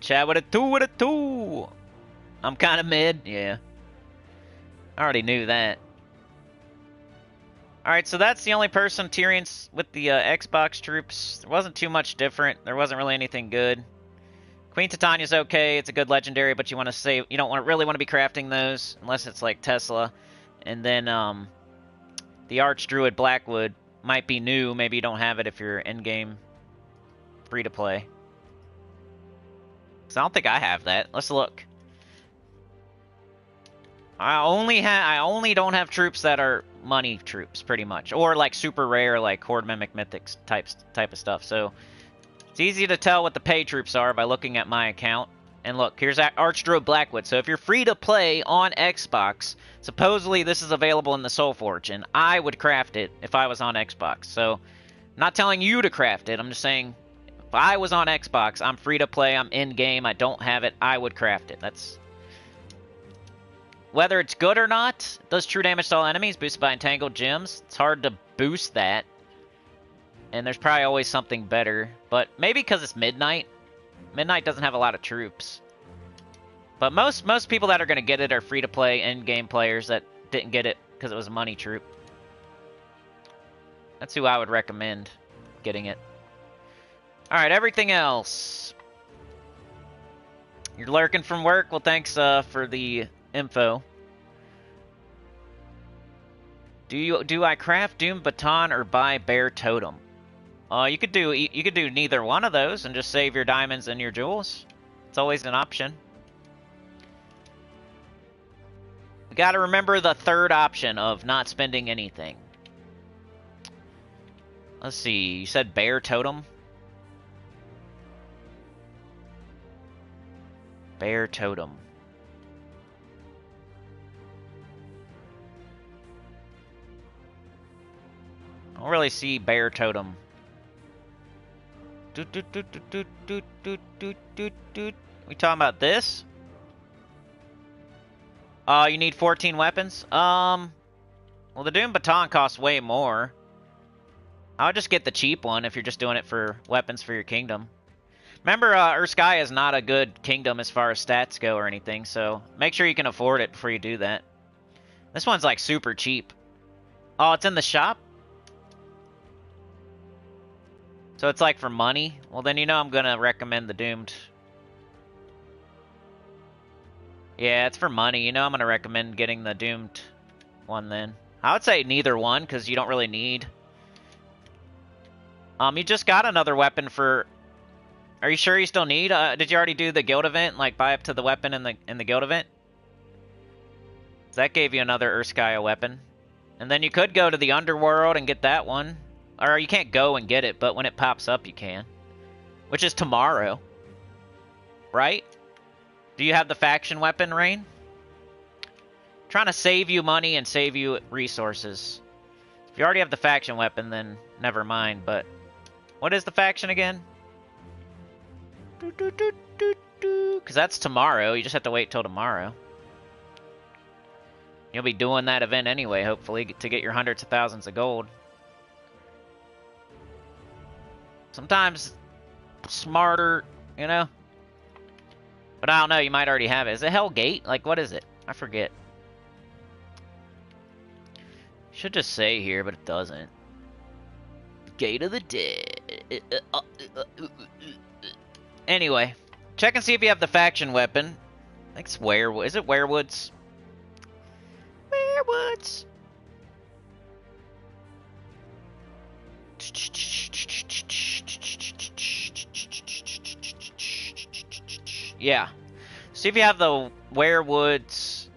Chad with a 2. I'm kind of mid, yeah. I already knew that. Alright, so that's the only person, Tyrion's with the Xbox troops. There wasn't too much different. There wasn't really anything good. Queen Titania's okay. It's a good legendary, but you want to save. You don't really want to be crafting those unless it's like Tesla. And then the Archdruid Blackwood might be new. Maybe you don't have it if you're in-game free to play. Because I don't think I have that. Let's look. I only don't have troops that are money troops, pretty much, or like super rare, like Horde Mimic Mythics type of stuff. So it's easy to tell what the pay troops are by looking at my account And look, here's Archdruid Blackwood. So if you're free to play on Xbox, supposedly this is available in the SOULFORGE, and I would craft it if I was on Xbox. So I'm not telling you to craft it. I'm just saying if I was on Xbox, I'm free to play, I'm in-game, I don't have it, I would craft it. That's... Whether it's good or not, it does true damage to all enemies, boosted by entangled gems. It's hard to boost that. And there's probably always something better. But maybe because it's Midnight. Midnight doesn't have a lot of troops. But most people that are going to get it are free-to-play in-game players that didn't get it because it was a money troop. That's who I would recommend getting it. Alright, everything else. You're lurking from work? Well, thanks for the info. Do I craft Doom Baton or buy Bear Totem? You could do neither one of those and just save your diamonds and your jewels. It's always an option. We got to remember the third option of not spending anything. Let's see. You said Bear Totem? Bear Totem. I don't really see Bear Totem. We talking about this? You need 14 weapons? Well, the Doom Baton costs way more. I would just get the cheap one if you're just doing it for weapons for your kingdom. Remember, Urskaya is not a good kingdom as far as stats go or anything, so make sure you can afford it before you do that. This one's like super cheap. Oh, it's in the shop? So it's like for money? Well, then you know I'm gonna recommend the Doomed. Yeah, it's for money. You know I'm gonna recommend getting the Doomed one then. I would say neither one, because you don't really need... you just got another weapon for... Are you sure you still need? Did you already do the guild event? Like, buy up to the weapon in the guild event? So that gave you another Urskaya weapon. And then you could go to the underworld and get that one. Or you can't go and get it, but when it pops up, you can. Which is tomorrow. Right? Do you have the faction weapon, Rain? Trying to save you money and save you resources. If you already have the faction weapon, then never mind, but... What is the faction again? Because that's tomorrow. You just have to wait till tomorrow. You'll be doing that event anyway, hopefully, to get your hundreds of thousands of gold. Sometimes smarter, you know? But I don't know, you might already have it. Is it Hell Gate? Like, what is it? I forget. Should just say here, but it doesn't. Gate of the Dead. Anyway, check and see if you have the faction weapon. I think it's Werewood. Is it Werewoods? Werewoods. Yeah. See if you have the Werewoods.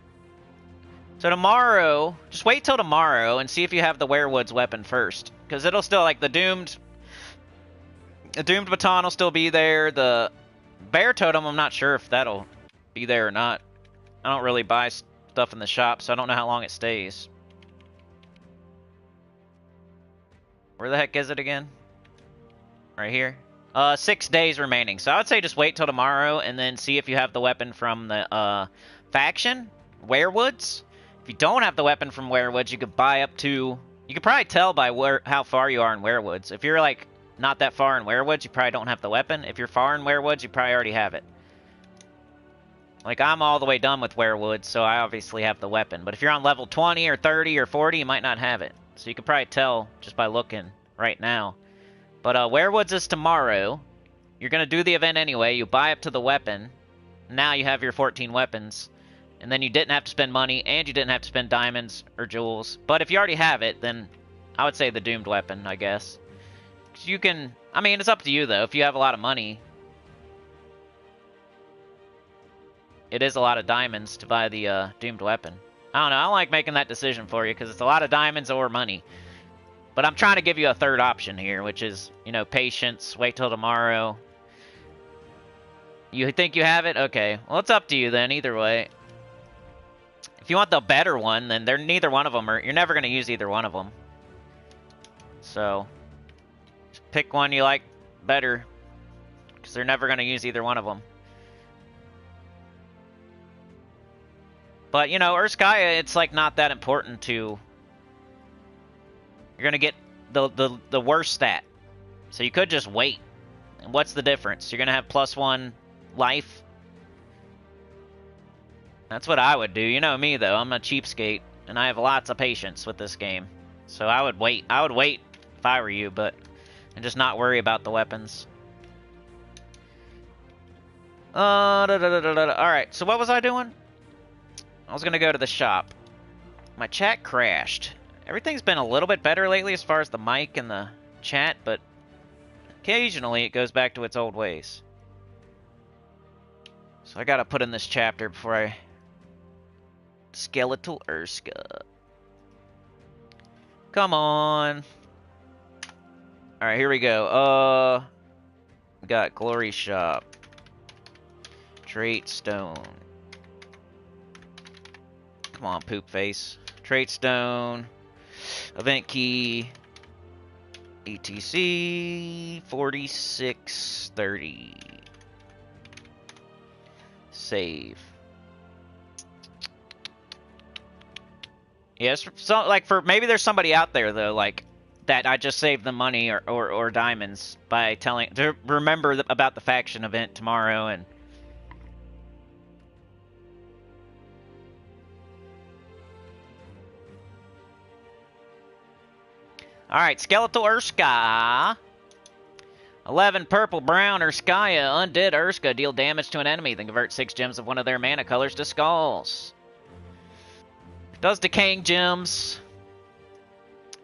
So tomorrow, just wait till tomorrow and see if you have the Werewoods weapon first. Because it'll still, like, the Doomed Baton will still be there. The Bear Totem, I'm not sure if that'll be there or not. I don't really buy stuff in the shop, so I don't know how long it stays. Where the heck is it again? Right here. 6 days remaining. So I would say just wait till tomorrow and then see if you have the weapon from the faction, Werewoods. If you don't have the weapon from Werewoods, you could buy up to... You could probably tell by how far you are in Werewoods. If you're, like, not that far in Werewoods, you probably don't have the weapon. If you're far in Werewoods, you probably already have it. Like, I'm all the way done with Werewoods, so I obviously have the weapon. But if you're on level 20 or 30 or 40, you might not have it. So you could probably tell just by looking right now. But Werewoods is tomorrow. You're going to do the event anyway. You buy up to the weapon. Now you have your 14 weapons. And then you didn't have to spend money, and you didn't have to spend diamonds or jewels. But if you already have it, then I would say the Doomed weapon, I guess. 'Cause you can... I mean, it's up to you, though. If you have a lot of money, it is a lot of diamonds to buy the Doomed weapon. I don't know. I don't like making that decision for you, because it's a lot of diamonds or money. But I'm trying to give you a third option here, which is, you know, patience, wait till tomorrow. You think you have it? Okay. Well, it's up to you then, either way. If you want the better one, then they're neither one of them, or you're never going to use either one of them. So, just pick one you like better, because they're never going to use either one of them. But, you know, Urskaya, it's like not that important to... You're going to get the worst stat. So you could just wait. And what's the difference? You're going to have +1 life. That's what I would do. You know me, though. I'm a cheapskate, and I have lots of patience with this game. So I would wait. I would wait if I were you, and just not worry about the weapons. Alright, so what was I doing? I was going to go to the shop. My chat crashed. Everything's been a little bit better lately as far as the mic and the chat, but occasionally it goes back to its old ways. So I gotta put in this chapter before I... Skeletal Urska. Come on. Alright, here we go. We got Glory Shop. TRAITSTONE. Come on, poop face. TRAITSTONE. Event key. ETC 4630. Save. Yes, so like maybe there's somebody out there though, like that I just saved the money or diamonds by telling to remember about the faction event tomorrow. And alright, Skeletal Urska. 11 purple brown Urskaya. Undead Urska deal damage to an enemy, then convert 6 gems of one of their mana colors to skulls. Does decaying gems.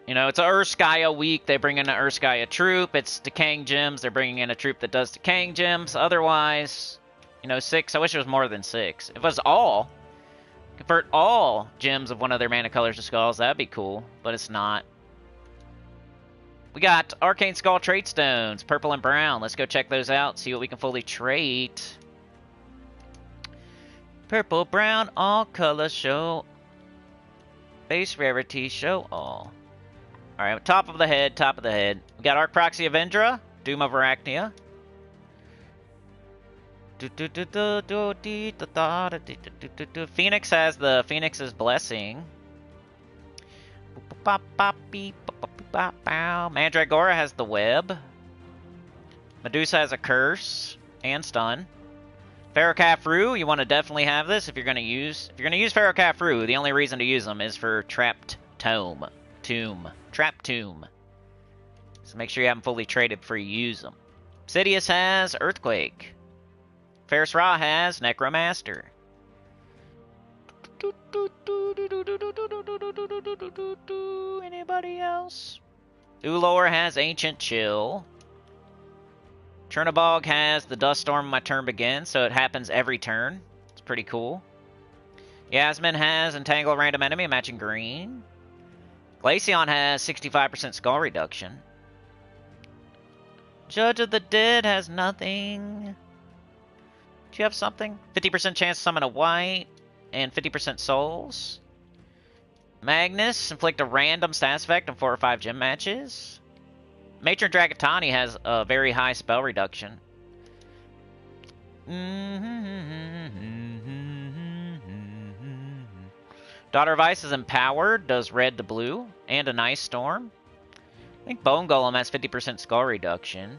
You know, it's a Urskaya week. They bring in an Urskaya troop. It's decaying gems. They're bringing in a troop that does decaying gems. Otherwise, you know, 6. I wish it was more than 6. If it was all, convert all gems of one of their mana colors to skulls, that'd be cool. But it's not. We got Arcane Skull TRAITSTONEs, purple and brown. Let's go check those out, see what we can fully trait. Purple, brown, all colors show. Base rarity, show all. Alright, top of the head, top of the head. We got Arc Proxy Avendra, Doom of Arachnia. Phoenix has the Phoenix's Blessing. Mandragora has the Web. Medusa has a Curse and Stun. Ferrocafru, you want to definitely have this if you're going to use Ferrocafru. The only reason to use them is for Trapped Tomb. Trapped Tomb. So make sure you have them fully traded before you use them. Sidious has Earthquake. Ferris Ra has Necromaster. Anybody else? Ulor has Ancient Chill. Chernobog has the Dust Storm my turn begins, so it happens every turn. It's pretty cool. Yasmin has Entangle a Random Enemy, matching green. Glaceon has 65% skull reduction. Judge of the Dead has nothing. Do you have something? 50% chance to summon a white, and 50% souls. Magnus, inflict a random status effect on 4 or 5 gym matches. Matron Dragatani has a very high spell reduction. Daughter of Ice is empowered, does red to blue, and an ice storm. I think Bone Golem has 50% skull reduction.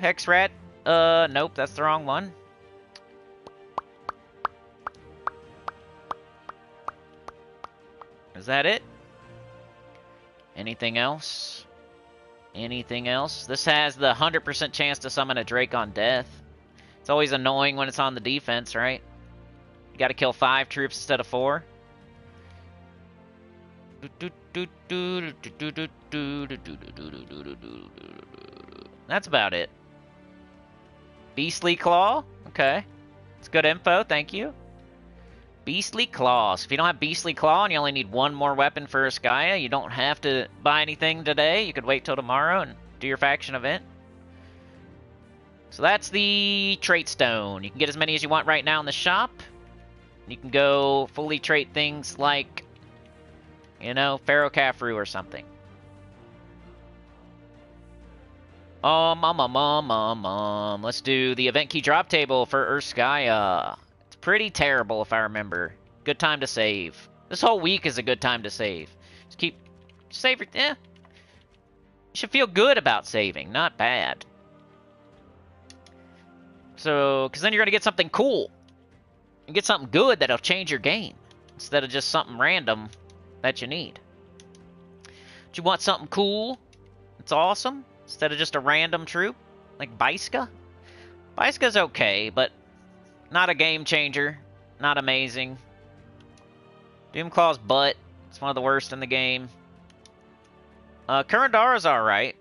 Hexrat, nope, that's the wrong one. Is that it? Anything else? Anything else? This has the 100% chance to summon a Drake on death. It's always annoying when it's on the defense, right? You gotta kill 5 troops instead of 4. That's about it. Beastly Claw? Okay. It's good info, thank you. Beastly Claws. If you don't have Beastly Claw and you only need 1 more weapon for Urskaya, you don't have to buy anything today. You could wait till tomorrow and do your faction event. So that's the trait stone. You can get as many as you want right now in the shop. You can go fully trait things like, you know, Pharaoh Caffrey or something. Let's do the event key drop table for Urskaya. It's pretty terrible if I remember. Good time to save. This whole week is a good time to save. Just keep save. You should feel good about saving, not bad. So, because then you're gonna get something cool. And get something good that'll change your game instead of just something random that you need. Do you want something cool? It's awesome. Instead of just a random troop, like Baiska. Baiska's okay, but not a game changer. Not amazing. Doomclaw's butt. It's one of the worst in the game. Kurandara's alright.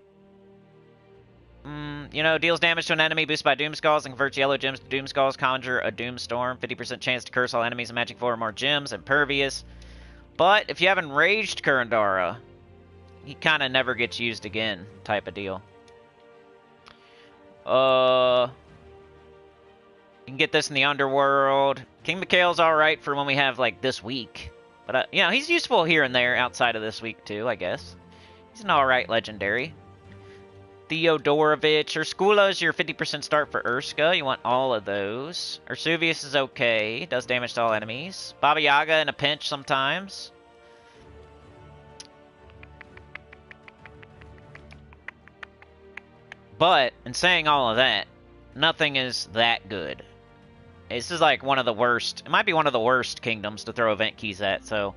You know, deals damage to an enemy boosted by Doomskulls and converts yellow gems to Doomskulls. Conjure a Doomstorm. 50% chance to curse all enemies and matching 4 or more gems. Impervious. But if you have enraged Kurandara, he kind of never gets used again, type of deal. You can get this in the Underworld. King Mikhail's alright for when we have, like, this week. But, you know, he's useful here and there outside of this week, too, I guess. He's an alright legendary. Theodorovich. Urskula is your 50% start for Urska. You want all of those. Ursuvius is okay. Does damage to all enemies. Baba Yaga in a pinch sometimes. But, in saying all of that, nothing is that good. This is like one of the worst. It might be one of the worst kingdoms to throw event keys at, so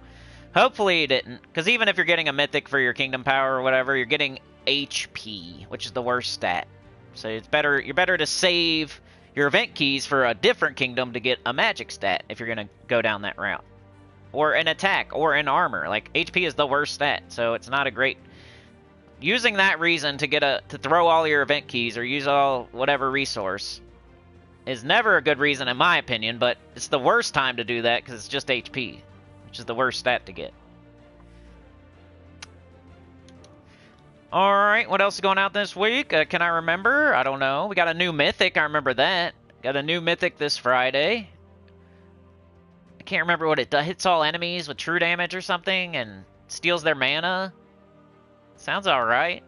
hopefully it didn't. Because even if you're getting a mythic for your kingdom power or whatever, you're getting HP, which is the worst stat. So it's better. You're better to save your event keys for a different kingdom to get a magic stat if you're going to go down that route. Or an attack, or an armor. Like, HP is the worst stat, so it's not a great... Using that reason to throw all your event keys or use all whatever resource is never a good reason in my opinion, but it's the worst time to do that because it's just HP, which is the worst stat to get. Alright, what else is going out this week? Can I remember? I don't know. We got a new mythic, I remember that. Got a new mythic this Friday. I can't remember what it does. Hits all enemies with true damage or something and steals their mana. Sounds alright.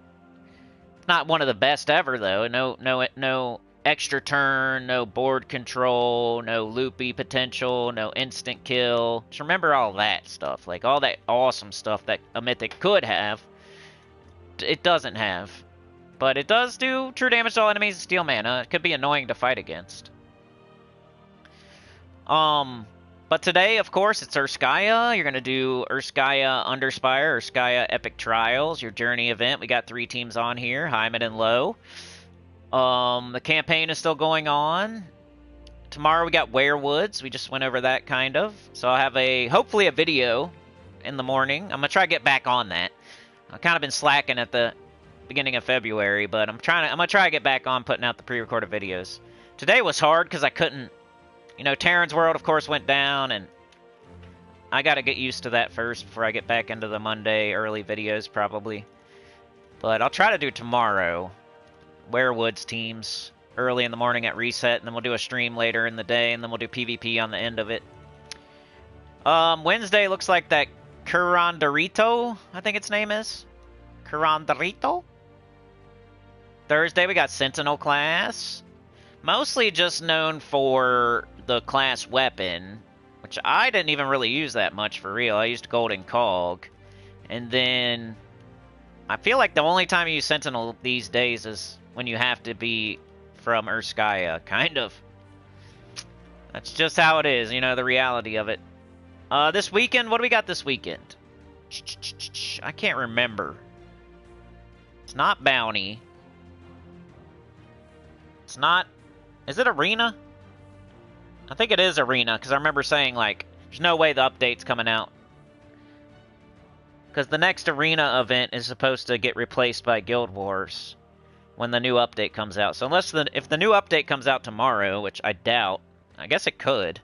Not one of the best ever, though. No extra turn, no board control, no loopy potential, no instant kill. Just remember all that stuff. Like, all that awesome stuff that a mythic could have. It doesn't have. But it does do true damage to all enemies and steal mana. It could be annoying to fight against. But today, of course, it's Urskaya. You're going to do Urskaya Underspire, Urskaya Epic Trials, your journey event. We got 3 teams on here, high, mid, and low. The campaign is still going on. Tomorrow we got Werewoods. We just went over that, kind of. So I'll have hopefully a video in the morning. I'm going to try to get back on that. I've kind of been slacking at the beginning of February, but I'm going to try to get back on putting out the pre-recorded videos. Today was hard because I couldn't... You know, Terran's World, of course, went down, and I gotta get used to that first before I get back into the Monday early videos, probably. But I'll try to do tomorrow. Werewoods teams early in the morning at reset, and then we'll do a stream later in the day, and then we'll do PvP on the end of it. Wednesday looks like that Curanderito, I think its name is. Curanderito? Thursday we got Sentinel class. Mostly just known for the class weapon, which I didn't even really use that much for real. I used Golden Cog. And then I feel like the only time you use Sentinel these days is when you have to be from Urskaya, kind of. That's just how it is, you know, the reality of it. This weekend, what do we got this weekend? I can't remember. It's not Bounty. It's not... Is it Arena? I think it is Arena, because I remember saying, like, there's no way the update's coming out. Because the next Arena event is supposed to get replaced by Guild Wars when the new update comes out. So if the new update comes out tomorrow, which I doubt, I guess it could,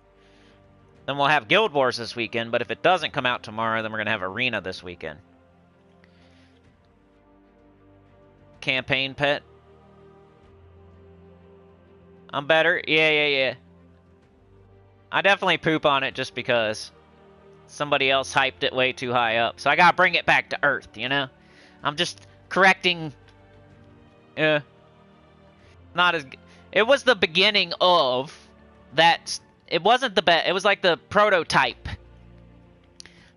then we'll have Guild Wars this weekend, but if it doesn't come out tomorrow, then we're going to have Arena this weekend. Campaign pet. I'm better. Yeah. I definitely poop on it just because somebody else hyped it way too high up. So I gotta bring it back to earth, you know? I'm just correcting... not as... It was the beginning of that... It wasn't the best. It was like the prototype.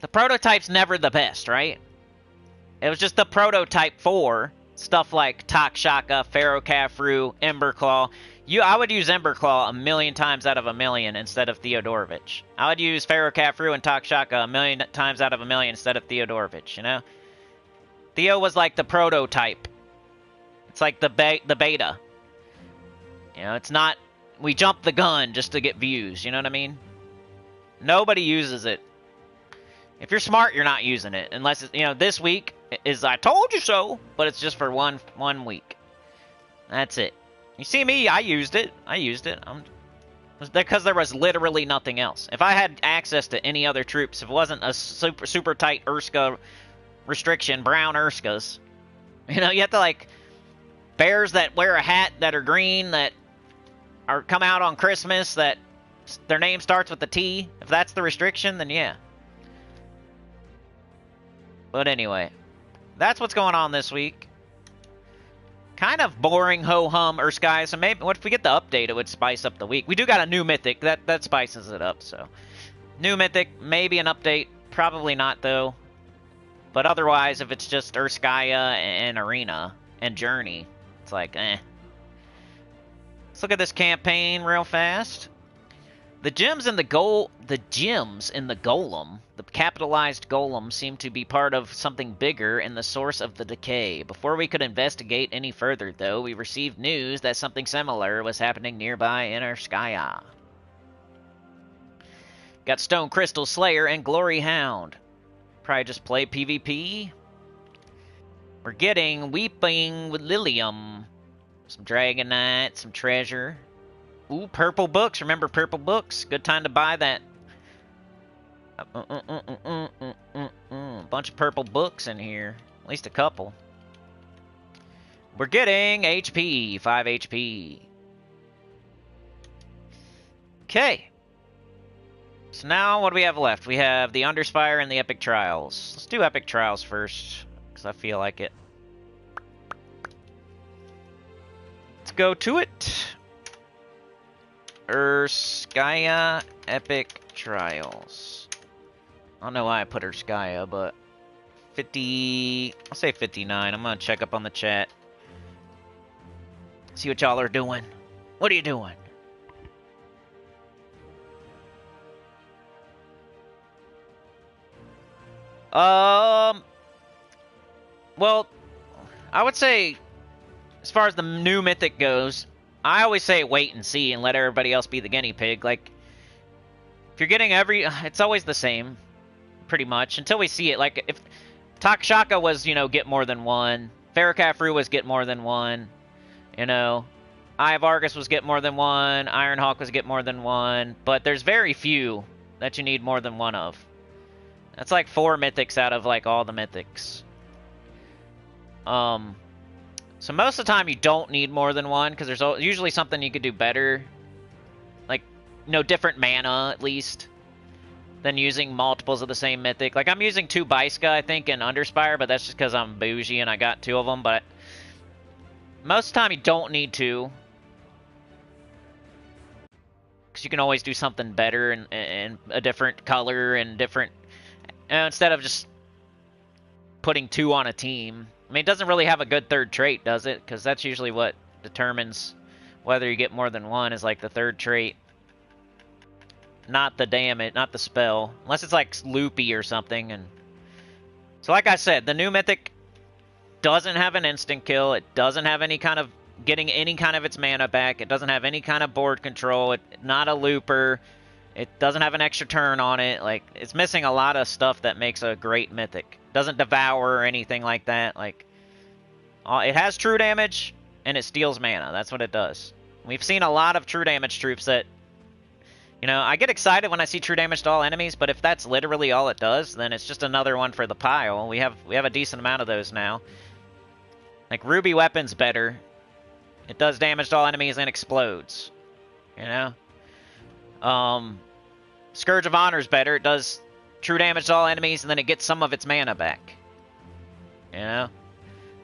The prototype's never the best, right? It was just the prototype for stuff like Takshaka, Ferrocafru, Emberclaw. I would use Emberclaw 1,000,000 times out of 1,000,000 instead of Theodorovich. I would use Ferrocafru and Takshaka 1,000,000 times out of 1,000,000 instead of Theodorovich, you know? Theo was like the prototype. It's like the beta. You know, it's not... We jump the gun just to get views, you know what I mean? Nobody uses it. If you're smart, you're not using it. Unless, it's, you know, this week is I told you so, but it's just for one week. That's it. You see me, I used it. Because there was literally nothing else. If I had access to any other troops, if it wasn't a super tight Urska restriction, brown Urskas, you know, you have to, like, bears that wear a hat that are green, that come out on Christmas, that their name starts with a T. If that's the restriction, then yeah. But anyway, that's what's going on this week. Kind of boring ho-hum Urskaya, so maybe if we get the update, it would spice up the week. We do got a new mythic, that spices it up, so. New mythic, maybe an update, probably not though. But otherwise, if it's just Urskaya and Arena and Journey, it's like, eh. Let's look at this campaign real fast. The gems in the golem, the capitalized golem, seem to be part of something bigger and the source of the decay. Before we could investigate any further, though, we received news that something similar was happening nearby in Urskaya. Got Stone Crystal Slayer and Glory Hound. Probably just play PvP. We're getting Weeping with Lilium. Some Dragonite, some treasure. Ooh, purple books. Remember purple books? Good time to buy that. Bunch of purple books in here. At least a couple. We're getting HP. 5 HP. Okay. So now what do we have left? We have the Underspire and the Epic Trials. Let's do Epic Trials first, because I feel like it. Let's go to it. Urskaya Epic Trials. I don't know why I put Urskaya, but 50... I'll say 59. I'm gonna check up on the chat. See what y'all are doing. What are you doing? Well, I would say, as far as the new mythic goes, I always say wait and see and let everybody else be the guinea pig. Like, if you're getting it's always the same, pretty much, until we see it. Like, if Takshaka was, you know, get more than one, Ferrocafru was get more than one, you know, Eye of Argus was get more than one, Ironhawk was get more than one, but there's very few that you need more than one of. That's like 4 mythics out of, like, all the mythics. So most of the time you don't need more than one, because there's usually something you could do better. Like, you know, different mana, at least, than using multiples of the same mythic. Like, I'm using 2 Baiska, I think, in Underspire, but that's just because I'm bougie and I got 2 of them, but most of the time you don't need 2. Because you can always do something better and a different color and different... instead of just putting 2 on a team. I mean, it doesn't really have a good third trait, does it? Because that's usually what determines whether you get more than one, is like the third trait. Not the damage, not the spell. Unless it's like loopy or something. And so like I said, the new mythic doesn't have an instant kill. It doesn't have any kind of getting any kind of its mana back. It doesn't have any kind of board control. It's not a looper. It doesn't have an extra turn on it. Like, it's missing a lot of stuff that makes a great mythic. Doesn't devour or anything like that. Like, it has true damage, and it steals mana. That's what it does. We've seen a lot of true damage troops that, you know, I get excited when I see true damage to all enemies, but if that's literally all it does, then it's just another one for the pile. We have a decent amount of those now. Like, Ruby Weapon's better. It does damage to all enemies and explodes. You know? Scourge of Honor is better. It does true damage to all enemies, and then it gets some of its mana back. You know?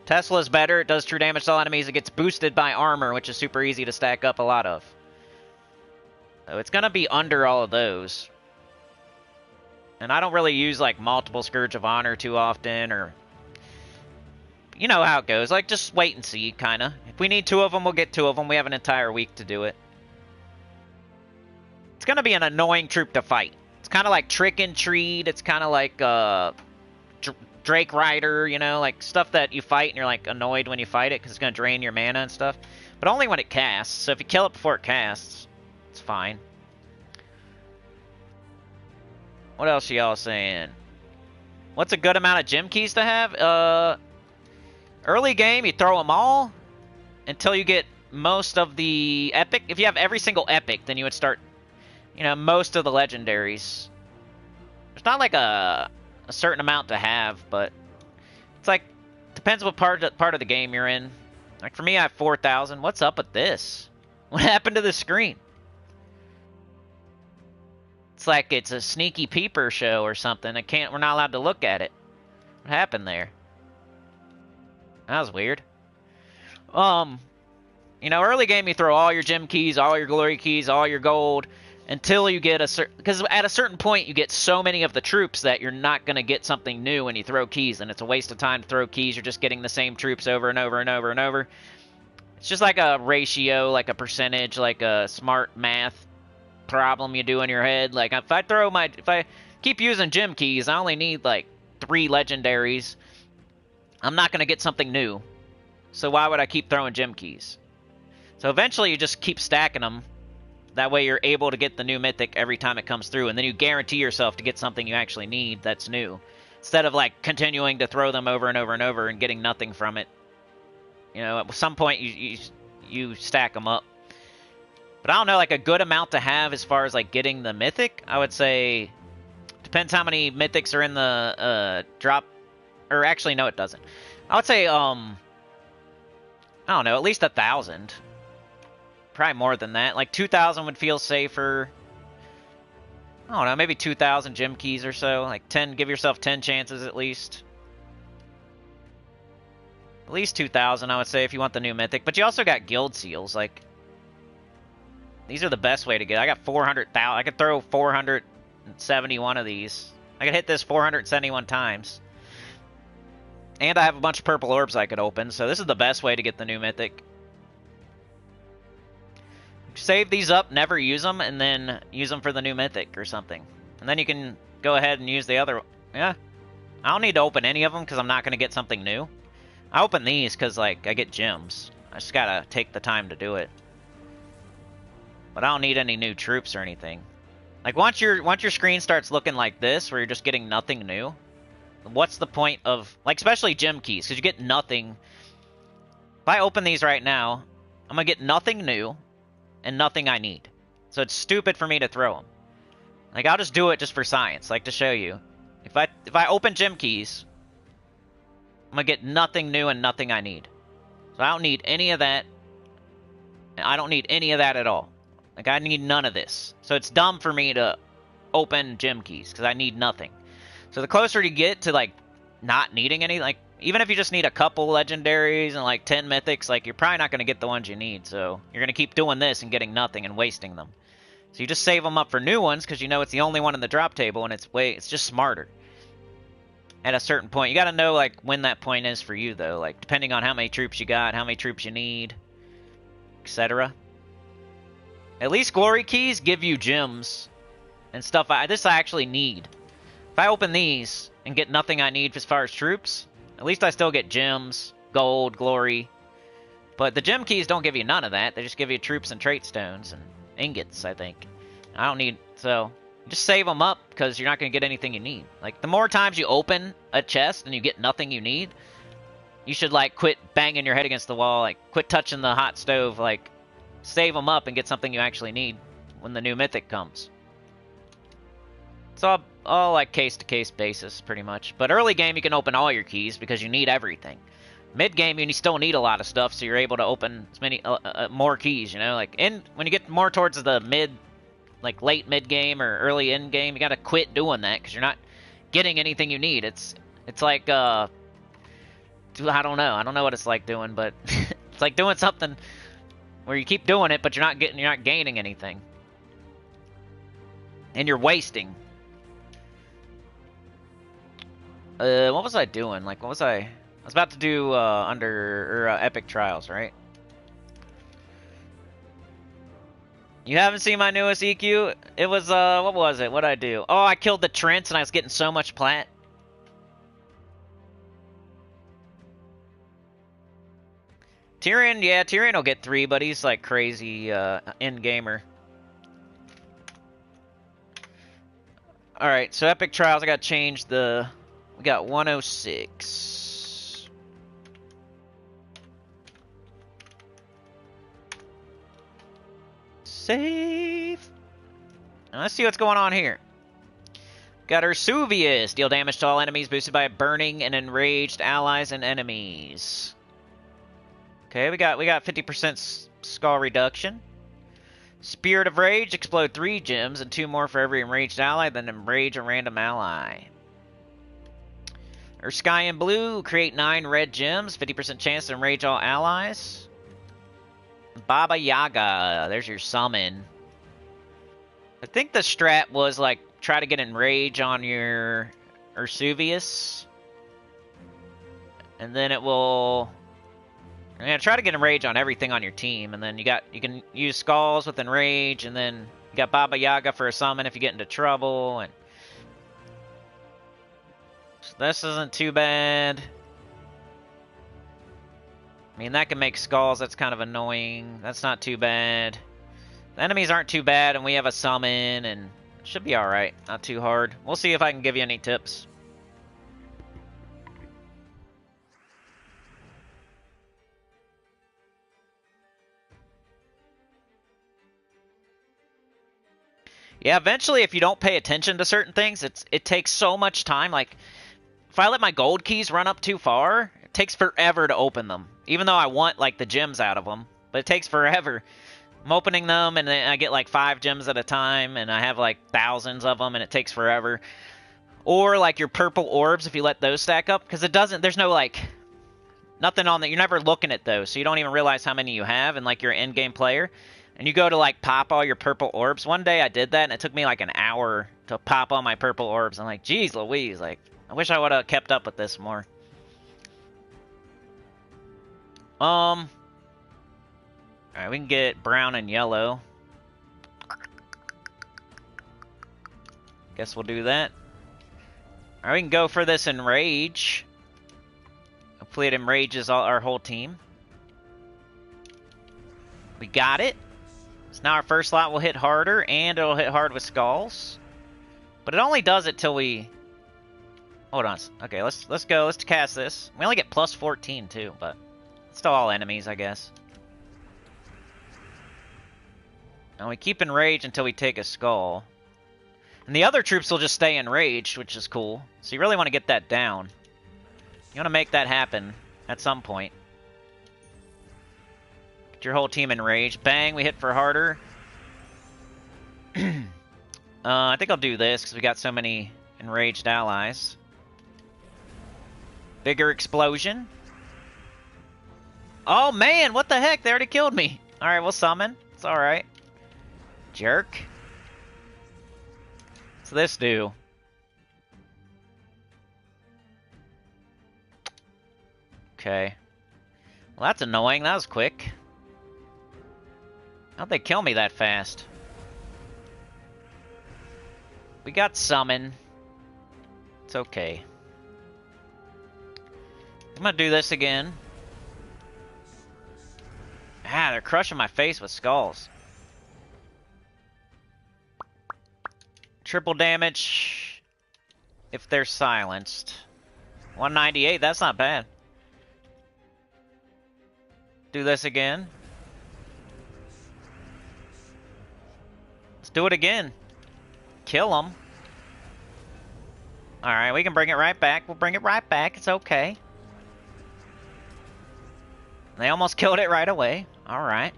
Tesla's better. It does true damage to all enemies. It gets boosted by armor, which is super easy to stack up a lot of. So it's going to be under all of those. And I don't really use, like, multiple Scourge of Honor too often, or... You know how it goes. Like, just wait and see, kind of. If we need 2 of them, we'll get 2 of them. We have an entire week to do it. It's going to be an annoying troop to fight. It's kind of like Trick and Treat. It's kind of like Drake Rider, you know, like stuff that you fight and you're like annoyed when you fight it because it's going to drain your mana and stuff. But only when it casts. So if you kill it before it casts, it's fine. What else are y'all saying? What's a good amount of gem keys to have? Early game, you throw them all until you get most of the epic. If you have every single epic, then you would start, you know, most of the legendaries. There's not like a certain amount to have, but it's like, depends what part of the game you're in. Like for me, I have 4,000. What's up with this? What happened to the screen? It's like it's a sneaky peeper show or something. We're not allowed to look at it. What happened there? That was weird. You know, early game you throw all your gem keys, all your glory keys, all your gold, until you get a certain... Because at a certain point you get so many of the troops that you're not going to get something new when you throw keys, and it's a waste of time to throw keys. You're just getting the same troops over and over and over and over. It's just like a ratio, like a percentage, like a smart math problem you do in your head. Like, if I keep using gem keys, I only need, like, 3 legendaries. I'm not going to get something new. So why would I keep throwing gem keys? So eventually you just keep stacking them. That way you're able to get the new mythic every time it comes through. And then you guarantee yourself to get something you actually need that's new. Instead of like continuing to throw them over and over and over and getting nothing from it. You know, at some point you stack them up. But I don't know, like a good amount to have as far as like getting the mythic. I would say, depends how many mythics are in the drop. Or actually, no, it doesn't. I would say, I don't know, at least 1,000. Probably more than that. Like 2,000 would feel safer. I don't know, maybe 2,000 gem keys or so. Like 10, give yourself 10 chances at least. At least 2,000, I would say, if you want the new mythic. But you also got guild seals. Like, these are the best way to get. I got 400,000. I could throw 471 of these. I could hit this 471 times. And I have a bunch of purple orbs I could open, so this is the best way to get the new mythic. Save these up, never use them, and then use them for the new mythic or something. And then you can go ahead and use the other... Yeah. I don't need to open any of them because I'm not going to get something new. I open these because, like, I get gems. I just got to take the time to do it. But I don't need any new troops or anything. Like, once your screen starts looking like this, where you're just getting nothing new... What's the point of, like, especially gem keys, because you get nothing. If I open these right now, I'm going to get nothing new and nothing I need. So it's stupid for me to throw them. Like, I'll just do it just for science, like to show you. If I open gem keys, I'm going to get nothing new and nothing I need. So I don't need any of that. And I don't need any of that at all. Like, I need none of this. So it's dumb for me to open gem keys, because I need nothing. So the closer you get to, like, not needing any, like, even if you just need a couple legendaries and, like, 10 mythics, like, you're probably not going to get the ones you need. So you're going to keep doing this and getting nothing and wasting them. So you just save them up for new ones because you know it's the only one in the drop table, and it's just smarter. At a certain point. You got to know, like, when that point is for you, though. Like, depending on how many troops you got, how many troops you need, etc. At least glory keys give you gems and stuff. This I actually need. If I open these and get nothing I need as far as troops, at least I still get gems, gold, glory. But the gem keys don't give you none of that. They just give you troops and trait stones and ingots, I think. I don't need... So, just save them up because you're not going to get anything you need. Like, the more times you open a chest and you get nothing you need, you should, like, quit banging your head against the wall. Like, quit touching the hot stove. Like, save them up and get something you actually need when the new mythic comes. It's all like case-to-case basis, pretty much. But early game, you can open all your keys because you need everything. Mid game, you still need a lot of stuff, so you're able to open as many more keys. You know, like when you get more towards the mid, like late mid game or early end game, you gotta quit doing that because you're not getting anything you need. It's like I don't know what it's like doing, but it's like doing something where you keep doing it, but you're not gaining anything, and you're wasting. What was I doing? Like, what was I? I was about to do Epic Trials, right? You haven't seen my newest EQ? It was what was it? What'd I do? Oh, I killed the Trents and I was getting so much plat. Tyrion, yeah, Tyrion will get 3, but he's like crazy end gamer. Alright, so Epic Trials, I gotta change the... We got 106. Save. Now let's see what's going on here. Got Ursuvius. Deal damage to all enemies boosted by burning and enraged allies and enemies. Okay, we got 50% skull reduction. Spirit of Rage. Explode 3 gems and 2 more for every enraged ally, then enrage a random ally. Urskaya Blue. Create 9 red gems. 50% chance to enrage all allies. Baba Yaga. There's your summon. I think the strat was like try to get enrage on your Ursuvius. And then it will... Yeah, try to get enrage on everything on your team, and then you can use skulls with enrage, and then you got Baba Yaga for a summon if you get into trouble, and so this isn't too bad. I mean, that can make skulls, that's kind of annoying. That's not too bad. The enemies aren't too bad, and we have a summon, and it should be alright. Not too hard. We'll see if I can give you any tips. Yeah, eventually, if you don't pay attention to certain things, it takes so much time. Like, if I let my gold keys run up too far, it takes forever to open them. Even though I want, like, the gems out of them. But it takes forever. I'm opening them, and then I get, like, 5 gems at a time, and I have, like, thousands of them, and it takes forever. Or, like, your purple orbs, if you let those stack up. Because it doesn't, there's no, like, nothing on that. You're never looking at those, so you don't even realize how many you have, and, like, you're an end-game player. And you go to, like, pop all your purple orbs. One day I did that, and it took me, like, an hour to pop all my purple orbs. I'm like, geez Louise, like, I wish I would have kept up with this more. Alright, we can get brown and yellow. Guess we'll do that. Alright, we can go for this enrage. Hopefully it enrages our whole team. We got it. So now our first slot will hit harder, and it'll hit hard with skulls. But it only does it till we... Hold on. Okay, let's go. Let's cast this. We only get plus 14 too, but it's still all enemies, I guess. And we keep enraged until we take a skull. And the other troops will just stay enraged, which is cool. So you really want to get that down. You want to make that happen at some point. Your whole team enraged. Bang, we hit for harder. I think I'll do this because we got so many enraged allies. Bigger explosion. Oh man, what the heck? They already killed me. Alright, we'll summon. It's alright. Jerk. What's this do? Okay. Well, that's annoying. That was quick. How'd they kill me that fast? We got summon. It's okay. I'm gonna do this again. Ah, they're crushing my face with skulls. Triple damage if they're silenced. 198, that's not bad. Do this again. Let's do it again. Kill them. Alright, we can bring it right back. We'll bring it right back. It's okay. They almost killed it right away. Alright.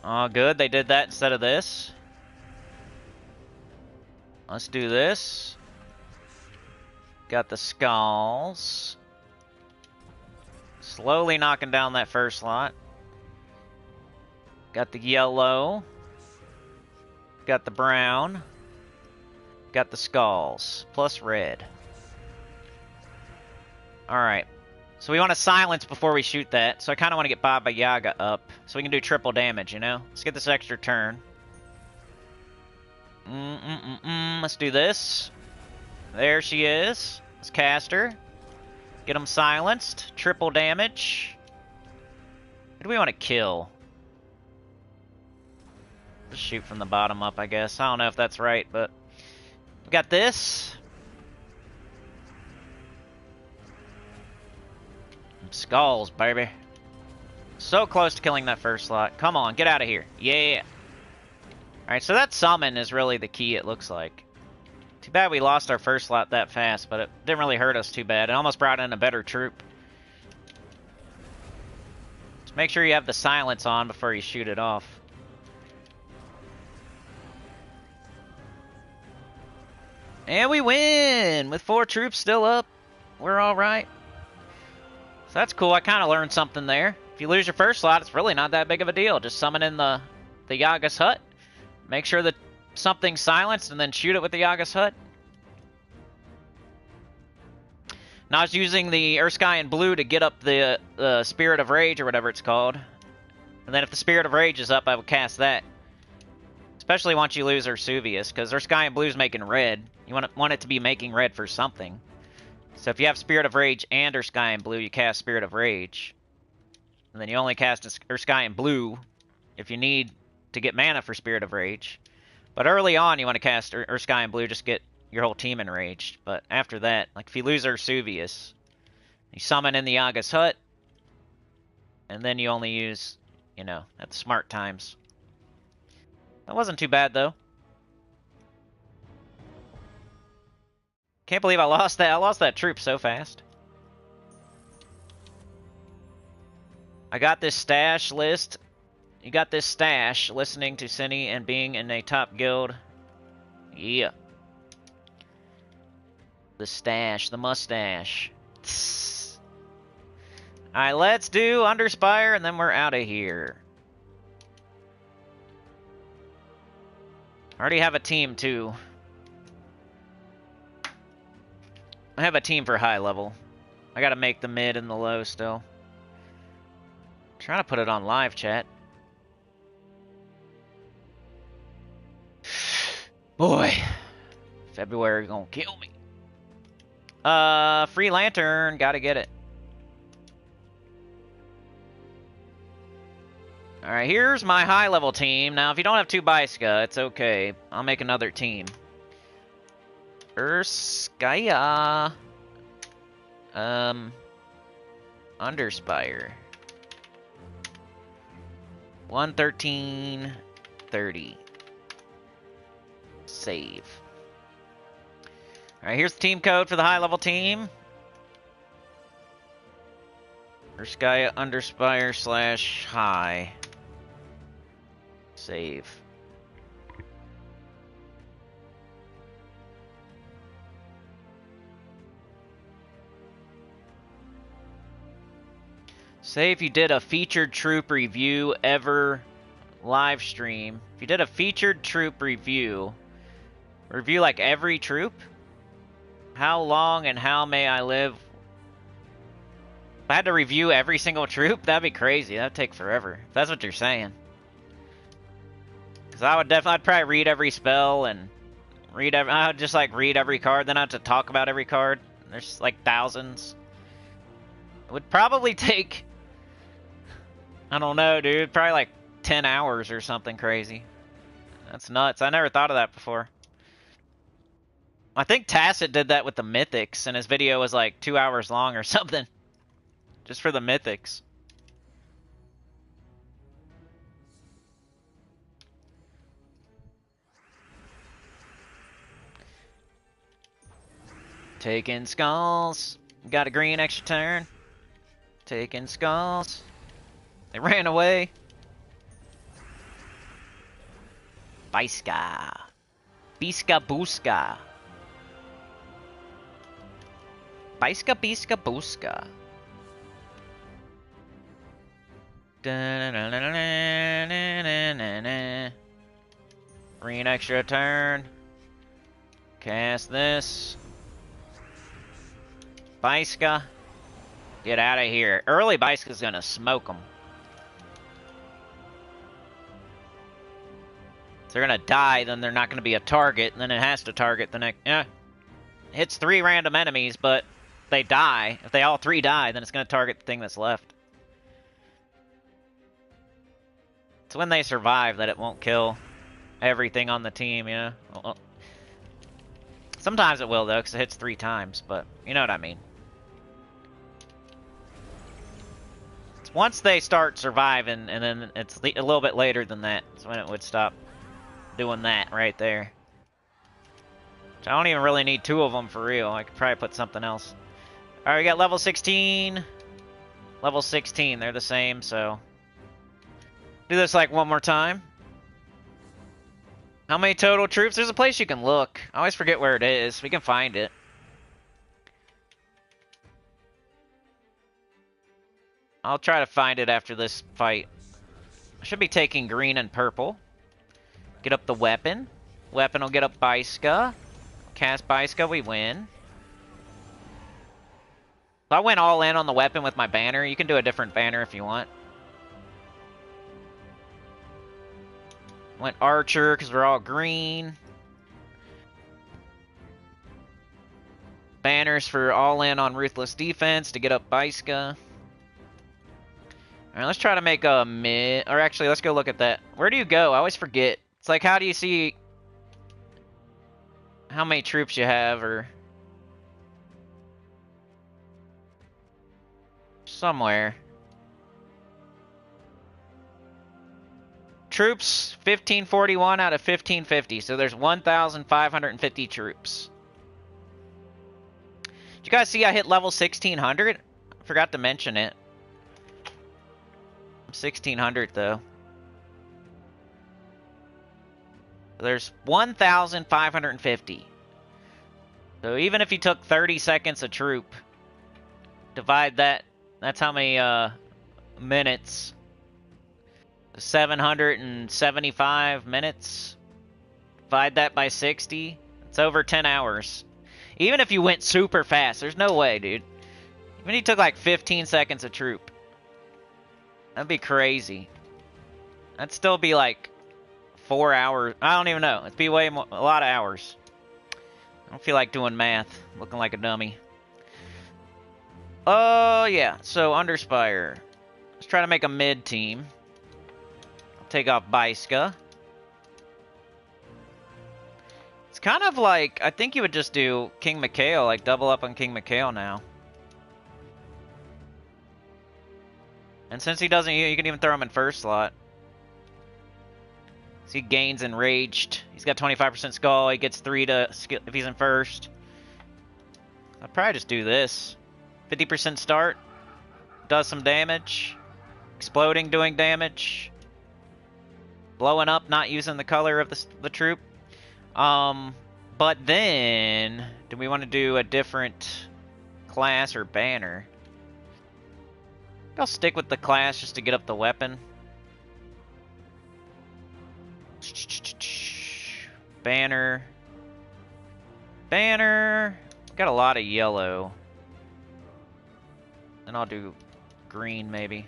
Oh, good. They did that instead of this. Let's do this. Got the skulls. Slowly knocking down that first lot. Got the yellow. Got the brown. Got the skulls. Plus red. Alright. So we want to silence before we shoot that. So I kind of want to get Baba Yaga up. So we can do triple damage, you know? Let's get this extra turn. Let's do this. There she is. Let's cast her. Get them silenced. Triple damage. Who do we want to kill? Just shoot from the bottom up, I guess. I don't know if that's right, but... We got this. Skulls, baby. So close to killing that first slot. Come on, get out of here. Yeah. Alright, so that summon is really the key, it looks like. Too bad we lost our first slot that fast, but it didn't really hurt us too bad. It almost brought in a better troop. Just make sure you have the silence on before you shoot it off. And we win! With 4 troops still up. We're alright. So that's cool. I kind of learned something there. If you lose your first slot, it's really not that big of a deal. Just summon in the Yaga's hut. Make sure that something's silenced and then shoot it with the Yaga's hut. Now I was using the Urskaya Blue to get up the Spirit of Rage or whatever it's called. And then if the Spirit of Rage is up, I would cast that. Especially once you lose Ursuvius, because Urskaya Blue's making red. You want it to be making red for something. So if you have Spirit of Rage and Urskaya Blue, you cast Spirit of Rage. And then you only cast Urskaya Blue if you need to get mana for Spirit of Rage. But early on, you want to cast Urskaya Blue, just get your whole team enraged. But after that, like if you lose Ursuvius, you summon in the Yaga's hut, and then you only use, you know, at the smart times. That wasn't too bad, though. Can't believe I lost that. I lost that troop so fast. I got this stash list. You got this stash, listening to Sinny and being in a top guild. Yeah. The stash, the mustache. Alright, let's do Underspire, and then we're out of here. I already have a team, too. I have a team for high level. I gotta make the mid and the low still. I'm trying to put it on live chat. Boy, February gonna kill me. Free lantern, gotta get it. Alright, here's my high level team. Now, if you don't have 2 Baiska, it's okay. I'll make another team. Urskaya Underspire 11330. Save. Alright, here's the team code for the high level team. Urskaya Underspire /high. Save. Say if you did a featured troop review ever live stream. If you did a featured troop review like every troop, how long and how may I live? If I had to review every single troop, that'd be crazy. That'd take forever. If that's what you're saying. Because I'd probably read every spell and I would just like read every card, then I have to talk about every card. There's like thousands. It would probably take, I don't know, dude, probably like 10 hours or something crazy. That's nuts. I never thought of that before. I think Tacit did that with the Mythics, and his video was like 2 hours long or something. Just for the Mythics. Taking skulls. Got a green extra turn. Taking skulls. They ran away. Biska. Biska Booska. Biska Biska Booska. Green extra turn. Cast this. Biska. Get out of here. Early Biska's gonna smoke them. If they're gonna die, then they're not gonna be a target, and then it has to target the next. Yeah. Hits 3 random enemies, but they die. If they all 3 die, then it's gonna target the thing that's left. It's when they survive that it won't kill everything on the team, you know? Well, sometimes it will, though, because it hits 3 times, but you know what I mean. It's once they start surviving, and then it's a little bit later than that. That's when it would stop doing that right there. Which I don't even really need 2 of them for real. I could probably put something else. Alright, we got level 16. Level 16, they're the same, so... Do this like one more time. How many total troops? There's a place you can look. I always forget where it is. We can find it. I'll try to find it after this fight. I should be taking green and purple. Get up the weapon. Weapon will get up Biska. Cast Biska, we win. I went all in on the weapon with my banner. You can do a different banner if you want. Went Archer, because we're all green. Banners for all in on Ruthless Defense to get up Biska. Alright, let's try to make a mid... Or actually, let's go look at that. Where do you go? I always forget. It's like, how do you see how many troops you have, or... Somewhere. Troops, 1541 out of 1550. So there's 1,550 troops. Did you guys see I hit level 1600? I forgot to mention it. 1600 though. There's 1,550. So even if you took 30 seconds a troop, divide that. That's how many minutes. 775 minutes. Divide that by 60. It's over 10 hours. Even if you went super fast, there's no way, dude. Even if you took like 15 seconds a troop. That'd be crazy. That'd still be like 4 hours. I don't even know. It'd be way more, a lot of hours. I don't feel like doing math. Looking like a dummy. Oh, yeah. So, Underspire. Let's try to make a mid team. Take off Biska. It's kind of like, I think you would just do King Mikhail, like double up on King Mikhail now. And since he doesn't, you can even throw him in first slot. So he gains enraged. He's got 25% skull. He gets 3 to skill if he's in first. I'd probably just do this. 50% start. Does some damage. Exploding, doing damage. Blowing up, not using the color of the troop. But then, do we want to do a different class or banner? I'll stick with the class just to get up the weapon. Banner. Banner. Got a lot of yellow. And I'll do green, maybe.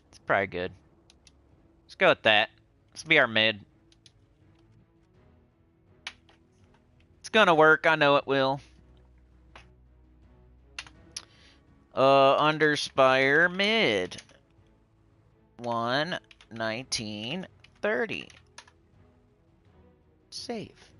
It's probably good. Let's go with that. This will be our mid. It's gonna work. I know it will. Underspire mid. 1:19:30. Save.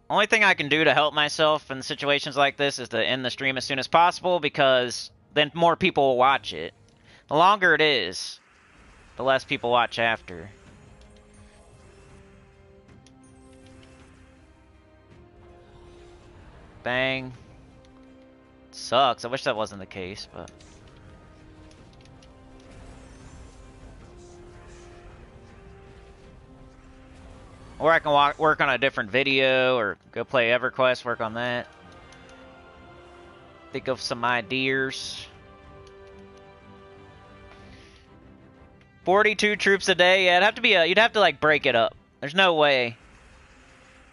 Only thing I can do to help myself in situations like this is to end the stream as soon as possible, because then more people will watch it. The longer it is, the less people watch after. Bang. Sucks. I wish that wasn't the case, but... Or I can work on a different video, or go play EverQuest, work on that. Think of some ideas. 42 troops a day. Yeah, it'd have to be you'd have to like break it up. There's no way.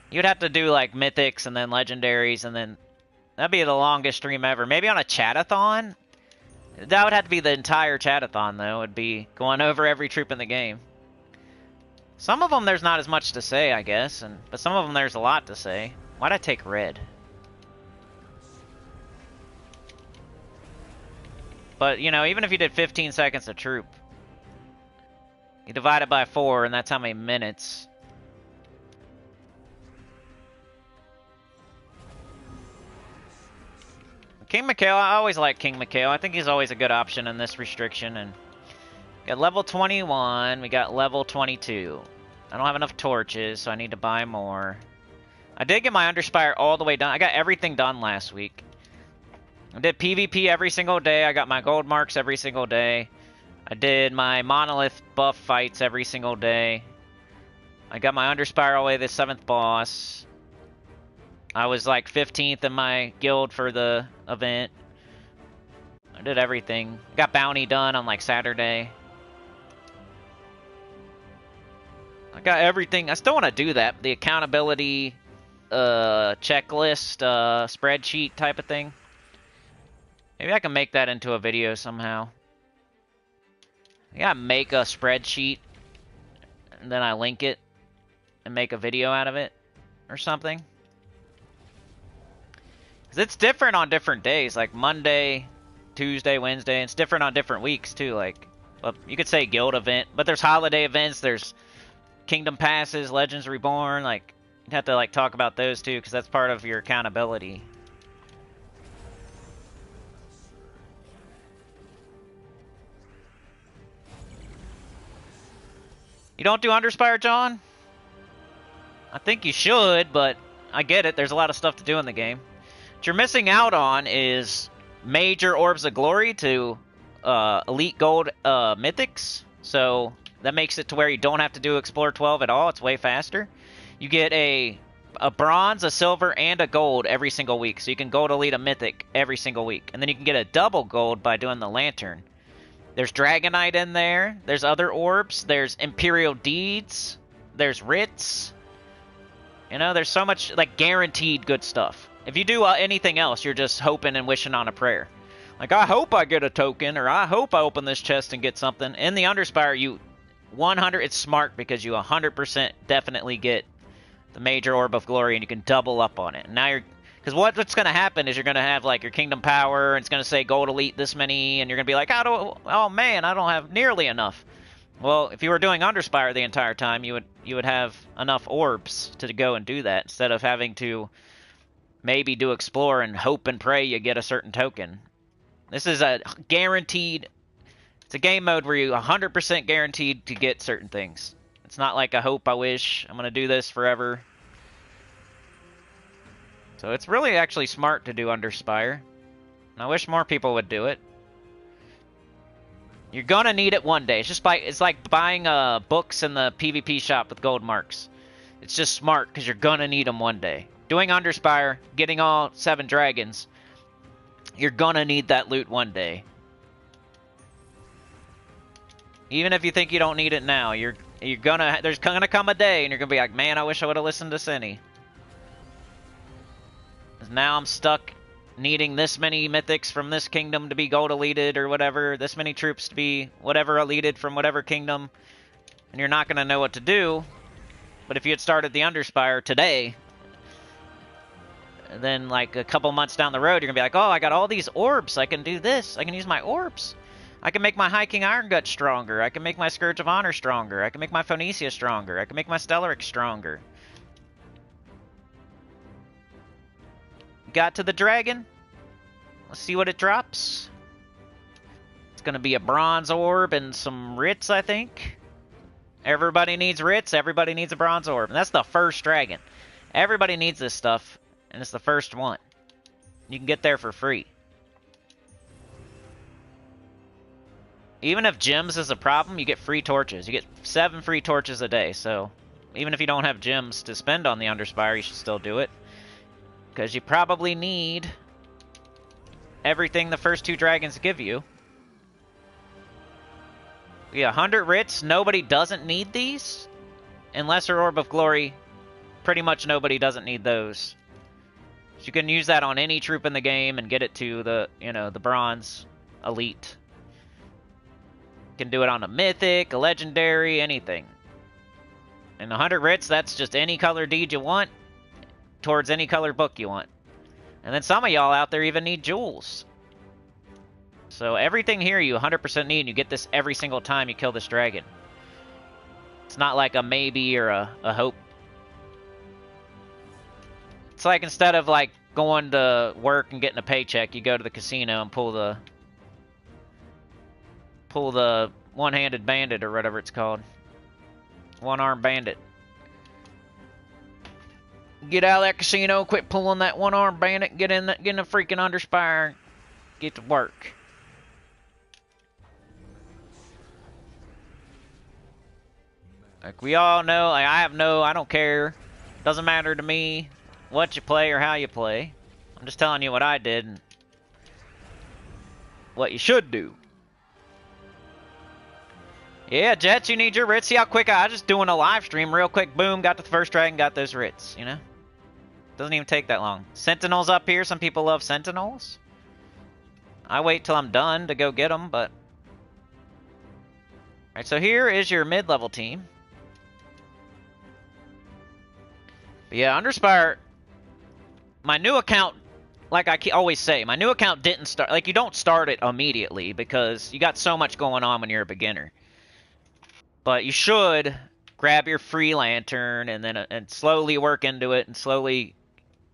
You'd have to do like mythics and then legendaries, and then that'd be the longest stream ever. Maybe on a chatathon. That would have to be the entire chatathon though. It'd be going over every troop in the game. Some of them there's not as much to say, I guess, but some of them there's a lot to say. Why'd I take red? But, you know, even if you did 15 seconds a troop, you divide it by 4, and that's how many minutes. King Mikhail, I always like King Mikhail. I think he's always a good option in this restriction. And got level 21, we got level 22. I don't have enough torches, so I need to buy more. I did get my Underspire all the way done. I got everything done last week. I did PvP every single day. I got my gold marks every single day. I did my monolith buff fights every single day. I got my Underspire all the way to the 7th boss. I was like 15th in my guild for the event. I did everything. Got bounty done on like Saturday. I got everything. I still want to do that. The accountability checklist spreadsheet type of thing. Maybe I can make that into a video somehow. I gotta make a spreadsheet and then I link it and make a video out of it or something. Because it's different on different days, like Monday, Tuesday, Wednesday. It's different on different weeks too. Like, well, you could say guild event, but there's holiday events, there's Kingdom Passes, Legends Reborn. Like, you'd have to like talk about those too, because that's part of your accountability. You don't do Underspire, John? I think you should, but I get it. There's a lot of stuff to do in the game. What you're missing out on is major Orbs of Glory to Elite Gold Mythics. So that makes it to where you don't have to do Explore 12 at all. It's way faster. You get a Bronze, a Silver, and a Gold every single week. So you can Gold Elite a Mythic every single week. And then you can get a double Gold by doing the Lantern. There's Dragonite in there. There's other orbs. There's Imperial Deeds. There's Writs. You know, there's so much, like, guaranteed good stuff. If you do anything else, you're just hoping and wishing on a prayer. Like, I hope I get a token, or I hope I open this chest and get something. In the Underspire, you 100, it's smart because you 100% definitely get the major Orb of Glory, and you can double up on it. And now you're... Because what's going to happen is you're going to have, like, your Kingdom Power, and it's going to say Gold Elite this many, and you're going to be like, oh, man, I don't have nearly enough. Well, if you were doing Underspire the entire time, you would have enough orbs to go and do that, instead of having to maybe do Explore and hope and pray you get a certain token. This is a guaranteed... It's a game mode where you're 100% guaranteed to get certain things. It's not like a hope, I wish, I'm going to do this forever. So it's really actually smart to do Underspire. And I wish more people would do it. You're gonna need it one day. It's like buying books in the PvP shop with gold marks. It's just smart because you're gonna need them one day. Doing Underspire, getting all 7 dragons, you're gonna need that loot one day. Even if you think you don't need it now, there's gonna come a day and you're gonna be like, man, I wish I would have listened to Sinny. Now I'm stuck needing this many mythics from this kingdom to be gold elited or whatever, this many troops to be whatever elited from whatever kingdom, and you're not going to know what to do. But if you had started the Underspire today, then like a couple months down the road, you're going to be like, oh, I got all these orbs, I can do this, I can use my orbs. I can make my High King Iron Gut stronger, I can make my Scourge of Honor stronger, I can make my Phoenicia stronger, I can make my Stellaric stronger. Got to the dragon. Let's see what it drops. It's going to be a bronze orb and some writs, I think. Everybody needs writs. Everybody needs a bronze orb. And that's the first dragon. Everybody needs this stuff. And it's the first one. You can get there for free. Even if gems is a problem, you get free torches. You get 7 free torches a day, so even if you don't have gems to spend on the Underspire, you should still do it. Because you probably need everything the first 2 dragons give you. Yeah, 100 writs, nobody doesn't need these. And Lesser Orb of Glory, pretty much nobody doesn't need those. So you can use that on any troop in the game and get it to the, you know, the bronze elite. You can do it on a mythic, a legendary, anything. And 100 writs, that's just any color deed you want towards any color book you want. And then some of y'all out there even need jewels. So everything here you 100% need, and you get this every single time you kill this dragon. It's not like a maybe or a hope. It's like instead of like going to work and getting a paycheck, you go to the casino and pull the one-handed bandit or whatever it's called. One-armed bandit. Get out of that casino, quit pulling that one-armed bandit, get in the freaking Underspire, get to work. Like we all know, like I don't care. Doesn't matter to me what you play or how you play. I'm just telling you what I did and what you should do. Yeah, Jets, you need your writs. See how quick I was just doing a live stream real quick. Boom, got to the first dragon, got those writs, you know? Doesn't even take that long. Sentinels up here. Some people love Sentinels. I wait till I'm done to go get them, but... Alright, so here is your mid-level team. But yeah, Underspire... My new account, like I always say, my new account didn't start... Like, you don't start it immediately because you got so much going on when you're a beginner. But you should grab your free lantern and then and slowly work into it and slowly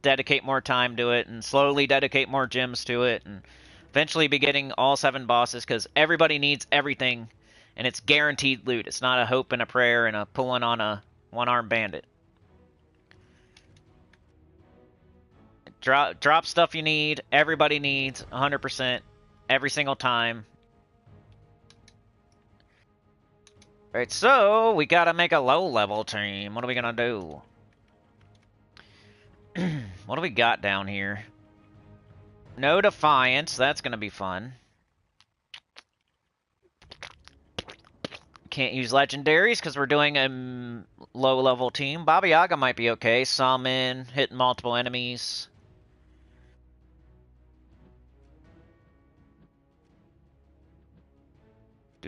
dedicate more time to it and slowly dedicate more gems to it and eventually be getting all 7 bosses because everybody needs everything and it's guaranteed loot. It's not a hope and a prayer and a pulling on a one-armed bandit. Drop stuff you need. Everybody needs 100% every single time. Alright, so we gotta make a low-level team. What are we gonna do? What do we got down here? No Defiance. That's gonna be fun. Can't use legendaries because we're doing a low-level team. Baba Yaga might be okay. Summon, hitting multiple enemies.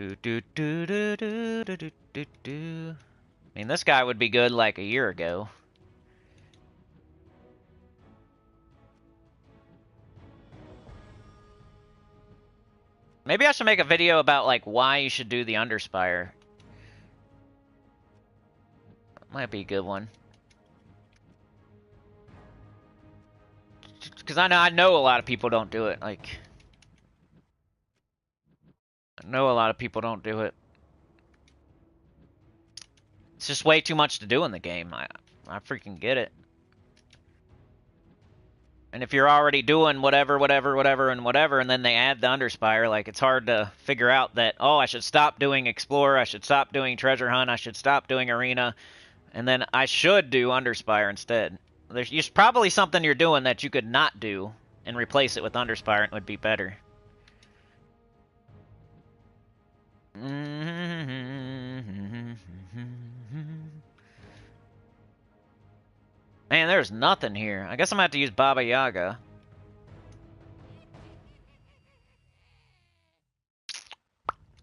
I mean, this guy would be good like a year ago. Maybe I should make a video about like why you should do the Underspire. Might be a good one. Because I know a lot of people don't do it. Like, I know a lot of people don't do it. It's just way too much to do in the game. I freaking get it. And if you're already doing whatever, and then they add the Underspire, like, it's hard to figure out that, oh, I should stop doing Explorer, I should stop doing Treasure Hunt, I should stop doing Arena, and then I should do Underspire instead. There's probably something you're doing that you could not do and replace it with Underspire, and it would be better. Man, there's nothing here. I guess I'm gonna have to use Baba Yaga.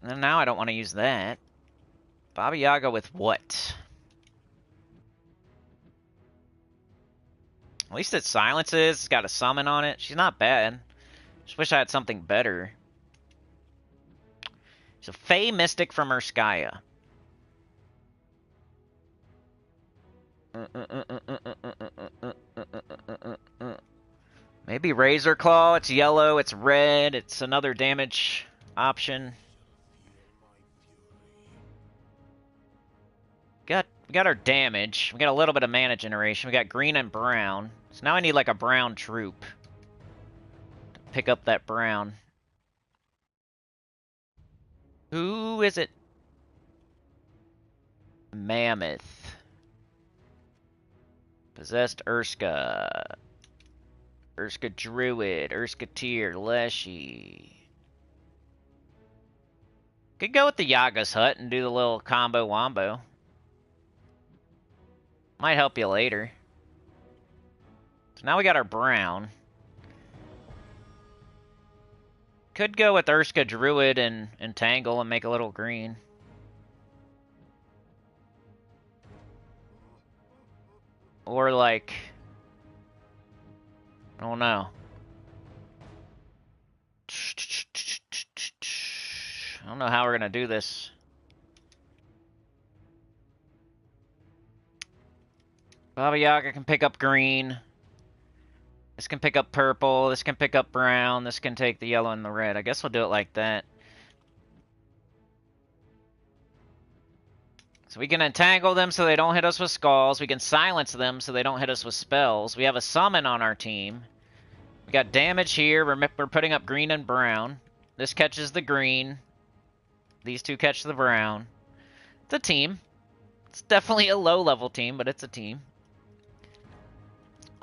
And now I don't want to use that. Baba Yaga with what? At least it silences. It's got a summon on it. She's not bad. Just wish I had something better. So Fey Mystic from Urskaya. Maybe Razor Claw. It's yellow. It's red. It's another damage option. We got our damage. We got a little bit of mana generation. We got green and brown. So now I need like a brown troop. pick up that brown. Who is it? Mammoth. Possessed Urska. Urska Druid. Urska Tyr. Leshy. Could go with the Yaga's Hut and do the little combo wombo. Might help you later. So now we got our brown. Could go with Urska Druid and Tangle and make a little green. Or like... I don't know. I don't know how we're gonna do this. Baba Yaga can pick up green. This can pick up purple. This can pick up brown. This can take the yellow and the red. I guess we'll do it like that. So we can entangle them so they don't hit us with skulls. We can silence them so they don't hit us with spells. We have a summon on our team. We got damage here. We're putting up green and brown. This catches the green. These two catch the brown. It's a team. It's definitely a low-level team, but it's a team.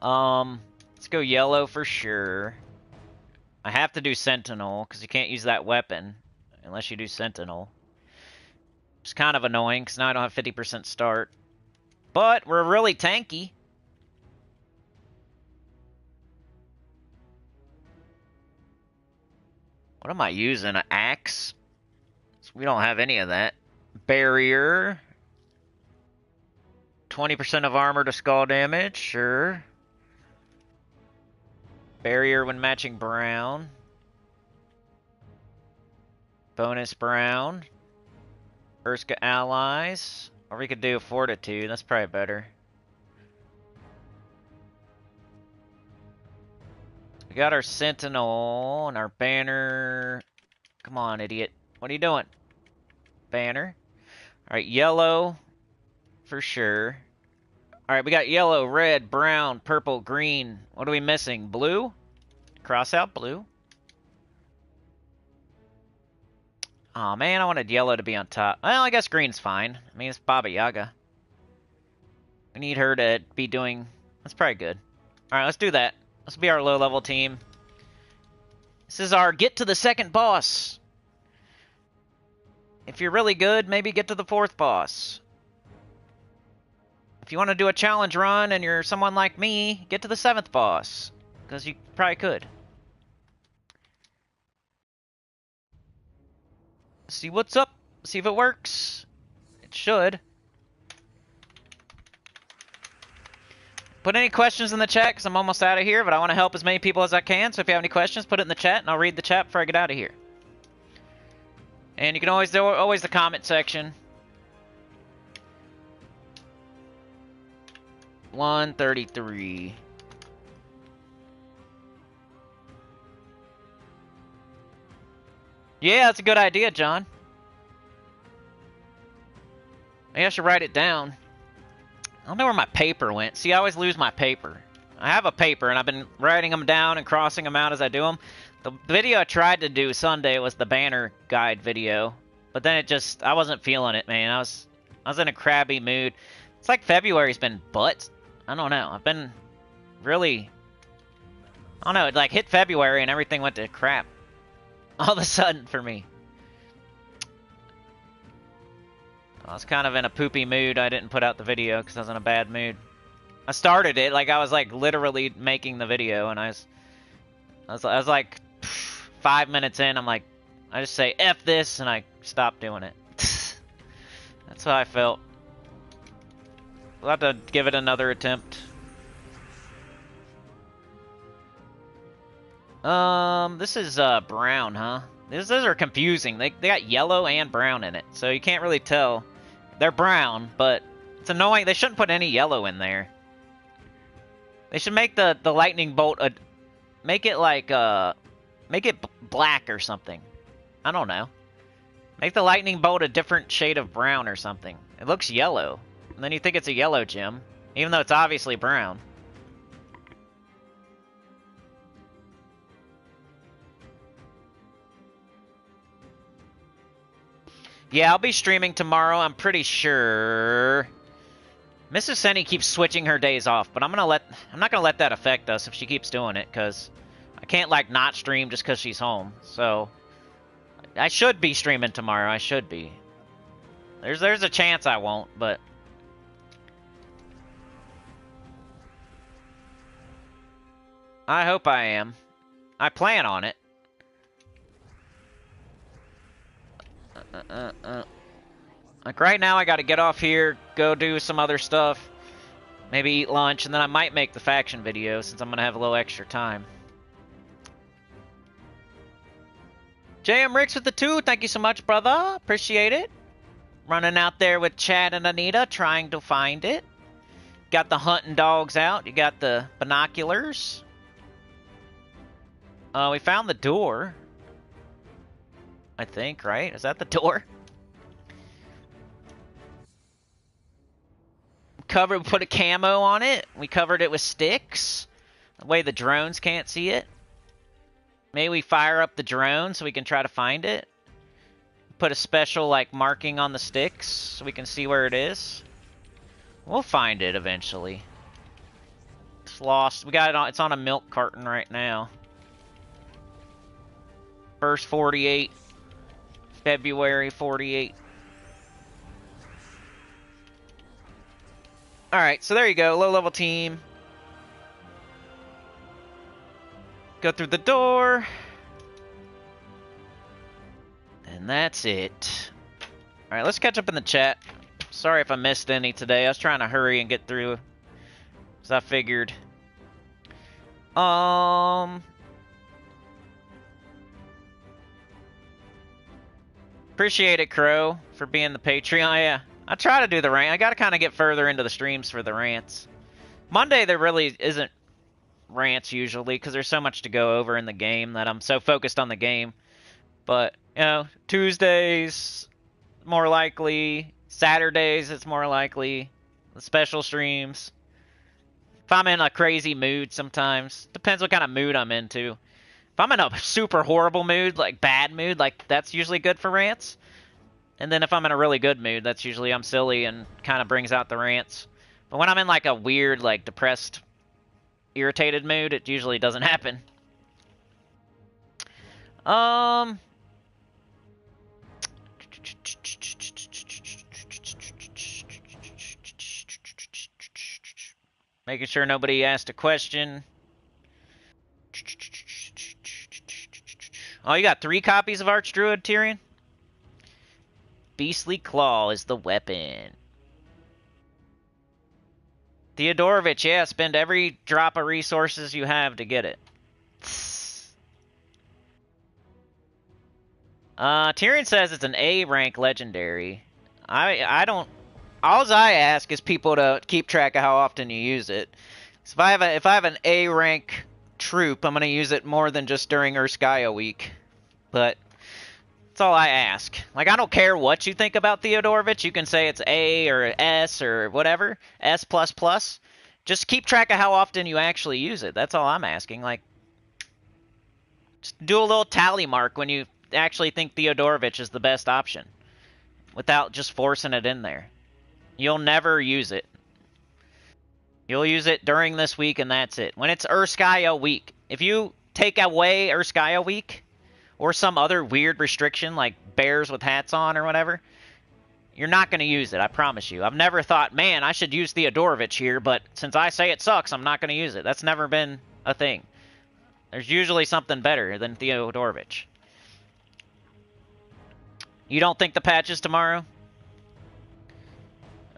Let's go yellow for sure. I have to do Sentinel, because you can't use that weapon unless you do Sentinel. It's kind of annoying, because now I don't have 50% start. But we're really tanky. What am I using? An axe? We don't have any of that. Barrier. 20% of armor to skull damage, sure. Barrier when matching brown. Bonus brown. Urska allies. Or we could do fortitude, that's probably better. We got our sentinel and our banner. Come on, idiot. What are you doing? Banner. Alright, yellow for sure. Alright, we got yellow, red, brown, purple, green. What are we missing? Blue? Cross out blue. Aw, man, I wanted yellow to be on top. Well, I guess green's fine. I mean, it's Baba Yaga. We need her to be doing... That's probably good. Alright, let's do that. This will be our low-level team. This is our get to the second boss. If you're really good, maybe get to the fourth boss. If you want to do a challenge run and you're someone like me, get to the seventh boss. Because you probably could. See what's up. See if it works. It should. Put any questions in the chat because I'm almost out of here, but I want to help as many people as I can. So if you have any questions, put it in the chat and I'll read the chat before I get out of here. And you can always do the comment section. 133. Yeah, that's a good idea, John. Maybe I should write it down. I don't know where my paper went. See, I always lose my paper. I have a paper, and I've been writing them down and crossing them out as I do them. The video I tried to do Sunday was the banner guide video. But then it just... I wasn't feeling it, man. I was in a crabby mood. It's like February's been butt. I don't know. I've been really... I don't know. It like hit February and everything went to crap. All of a sudden for me. I was kind of in a poopy mood. I didn't put out the video because I was in a bad mood. I started it, like I was like literally making the video, and I was like 5 minutes in. I'm like, I just say F this, and I stopped doing it. That's how I felt. We'll have to give it another attempt. This is brown, huh? Those are confusing. They got yellow and brown in it, so you can't really tell. They're brown, but it's annoying. They shouldn't put any yellow in there. They should make the lightning bolt make it like make it black or something. I don't know. Make the lightning bolt a different shade of brown or something. It looks yellow, and then you think it's a yellow gem, even though it's obviously brown. Yeah, I'll be streaming tomorrow, I'm pretty sure. Mrs. Senny keeps switching her days off, but I'm not gonna let that affect us if she keeps doing it, because I can't, like, not stream just because she's home. So I should be streaming tomorrow. I should be. There's a chance I won't, but I hope I am. I plan on it. Like, right now, I gotta get off here, go do some other stuff, maybe eat lunch, and then I might make the faction video since I'm gonna have a little extra time. JM Ricks with the 2, thank you so much, brother. Appreciate it. Running out there with Chad and Anita, trying to find it. Got the hunting dogs out. You got the binoculars. We found the door. I think, right? Is that the door? Put a camo on it. We covered it with sticks. That way the drones can't see it. Maybe we fire up the drone so we can try to find it. Put a special, like, marking on the sticks so we can see where it is. We'll find it eventually. It's lost. We got it on. It's on a milk carton right now. First 48. February 48. Alright, so there you go. Low-level team. Go through the door. And that's it. Alright, let's catch up in the chat. Sorry if I missed any today. I was trying to hurry and get through. Because I figured. Appreciate it, Crow, for being the Patreon. Yeah, I try to do the rant. I gotta kind of get further into the streams for the rants. Monday, there really isn't rants usually, because there's so much to go over in the game that I'm so focused on the game. But, you know, Tuesdays, more likely. Saturdays, it's more likely. The special streams. If I'm in a crazy mood sometimes. Depends what kind of mood I'm into. If I'm in a super horrible mood, like bad mood, like that's usually good for rants. And then if I'm in a really good mood, that's usually I'm silly and kind of brings out the rants. But when I'm in like a weird, like depressed, irritated mood, it usually doesn't happen. Making sure nobody asked a question. Oh, you got 3 copies of Archdruid, Tyrion? Beastly Claw is the weapon. Theodorovich, yeah, spend every drop of resources you have to get it. Tyrion says it's an A rank legendary. I don't. All I ask is people to keep track of how often you use it. So if I have an A rank troop, I'm gonna use it more than just during Urskaya week. But that's all I ask. Like, I don't care what you think about Theodorovich. You can say it's A or S or whatever. S++. Just keep track of how often you actually use it. That's all I'm asking. Like, just do a little tally mark when you actually think Theodorovich is the best option. Without just forcing it in there. You'll never use it. You'll use it during this week and that's it. When it's Urskaya week. If you take away Urskaya week, or some other weird restriction like bears with hats on or whatever, you're not going to use it, I promise you. I've never thought, man, I should use Theodorovich here, but since I say it sucks, I'm not going to use it. That's never been a thing. There's usually something better than Theodorovich. You don't think the patch is tomorrow?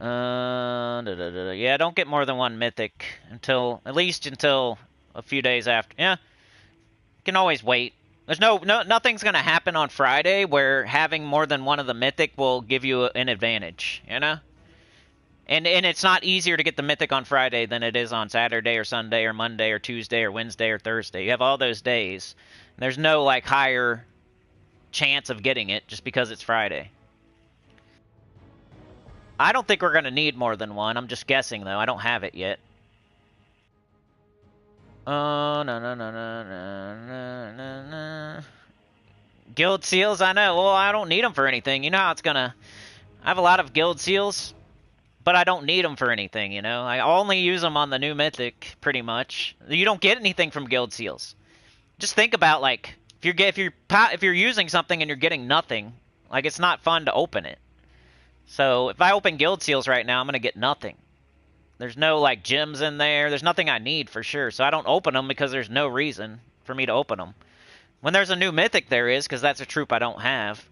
Yeah, don't get more than 1 mythic until, at least until a few days after. Yeah, you can always wait. There's nothing's gonna happen on Friday where having more than 1 of the mythic will give you an advantage, you know? And it's not easier to get the mythic on Friday than it is on Saturday or Sunday or Monday or Tuesday or Wednesday or Thursday. You have all those days. There's no, like, higher chance of getting it just because it's Friday. I don't think we're gonna need more than 1. I'm just guessing, though. I don't have it yet. Oh, no. Guild seals, I know. Well, I don't need them for anything. You know how it's gonna... I have a lot of guild seals, but I don't need them for anything, you know? I only use them on the new mythic, pretty much. You don't get anything from guild seals. Just think about, like, if you're using something and you're getting nothing, like, it's not fun to open it. So, if I open guild seals right now, I'm gonna get nothing. There's no, like, gems in there. There's nothing I need, for sure. So I don't open them because there's no reason for me to open them. When there's a new mythic, there is, because that's a troop I don't have.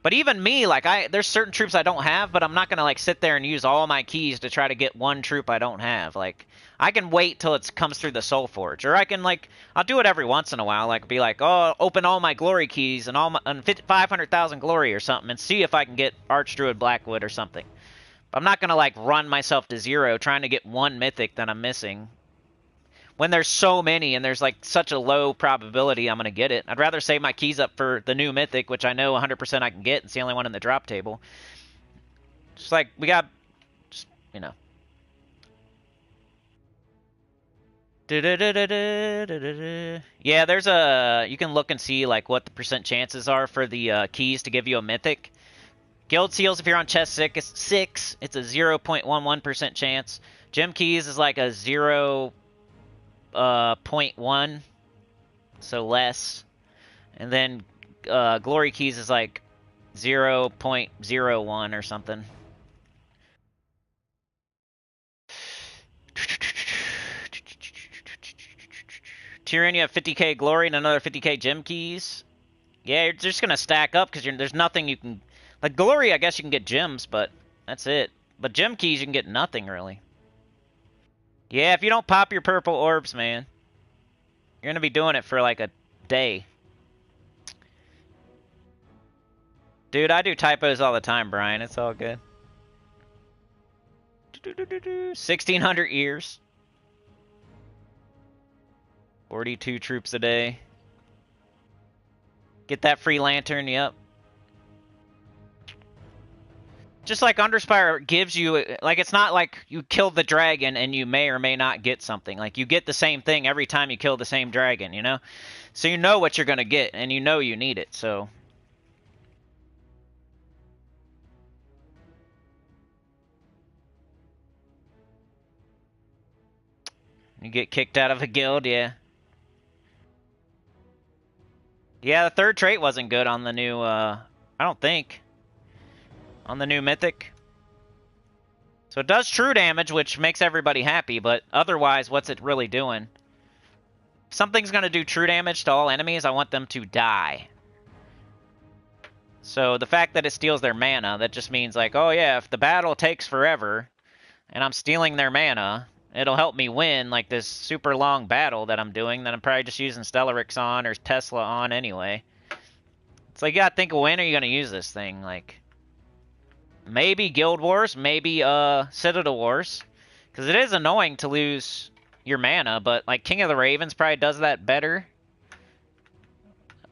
But even me, like, there's certain troops I don't have, but I'm not going to, like, sit there and use all my keys to try to get one troop I don't have. Like, I can wait till it comes through the SOULFORGE. Or I can, like, I'll do it every once in a while. Like, be like, oh, open all my glory keys and 500,000 glory or something and see if I can get Archdruid Blackwood or something. But I'm not going to, like, run myself to zero trying to get one mythic that I'm missing. When there's so many and there's, like, such a low probability I'm going to get it. I'd rather save my keys up for the new mythic, which I know 100% I can get. It's the only one in the drop table. Just like, we got, just, you know. Yeah, there's you can look and see, like, what the percent chances are for the keys to give you a mythic. Guild seals, if you're on chest 6, it's a 0.11% chance. Gem keys is like a 0.1, so less. And then glory keys is like 0.01 or something. Tyrion, you have 50k glory and another 50k gem keys. Yeah, you're just gonna stack up because there's nothing you can... Like, glory, I guess you can get gems, but that's it. But gem keys, you can get nothing, really. Yeah, if you don't pop your purple orbs, man, you're gonna be doing it for, like, a day. Dude, I do typos all the time, Brian. It's all good. 1,600 ears. 42 troops a day. Get that free lantern, yep. Just like Underspire gives you, like, it's not like you kill the dragon and you may or may not get something. Like, you get the same thing every time you kill the same dragon, you know? So you know what you're going to get, and you know you need it, so... You get kicked out of a guild, yeah. Yeah, the third trait wasn't good on the new, I don't think. On the new mythic. So it does true damage, which makes everybody happy, but otherwise, what's it really doing? If something's going to do true damage to all enemies, I want them to die. So the fact that it steals their mana, that just means, like, oh yeah, if the battle takes forever, and I'm stealing their mana, it'll help me win, like, this super long battle that I'm doing that I'm probably just using Stellarix on or Tesla on anyway. It's like, you gotta think of when are you gonna use this thing, like... Maybe Guild Wars, maybe Citadel Wars. Because it is annoying to lose your mana, but like King of the Ravens probably does that better.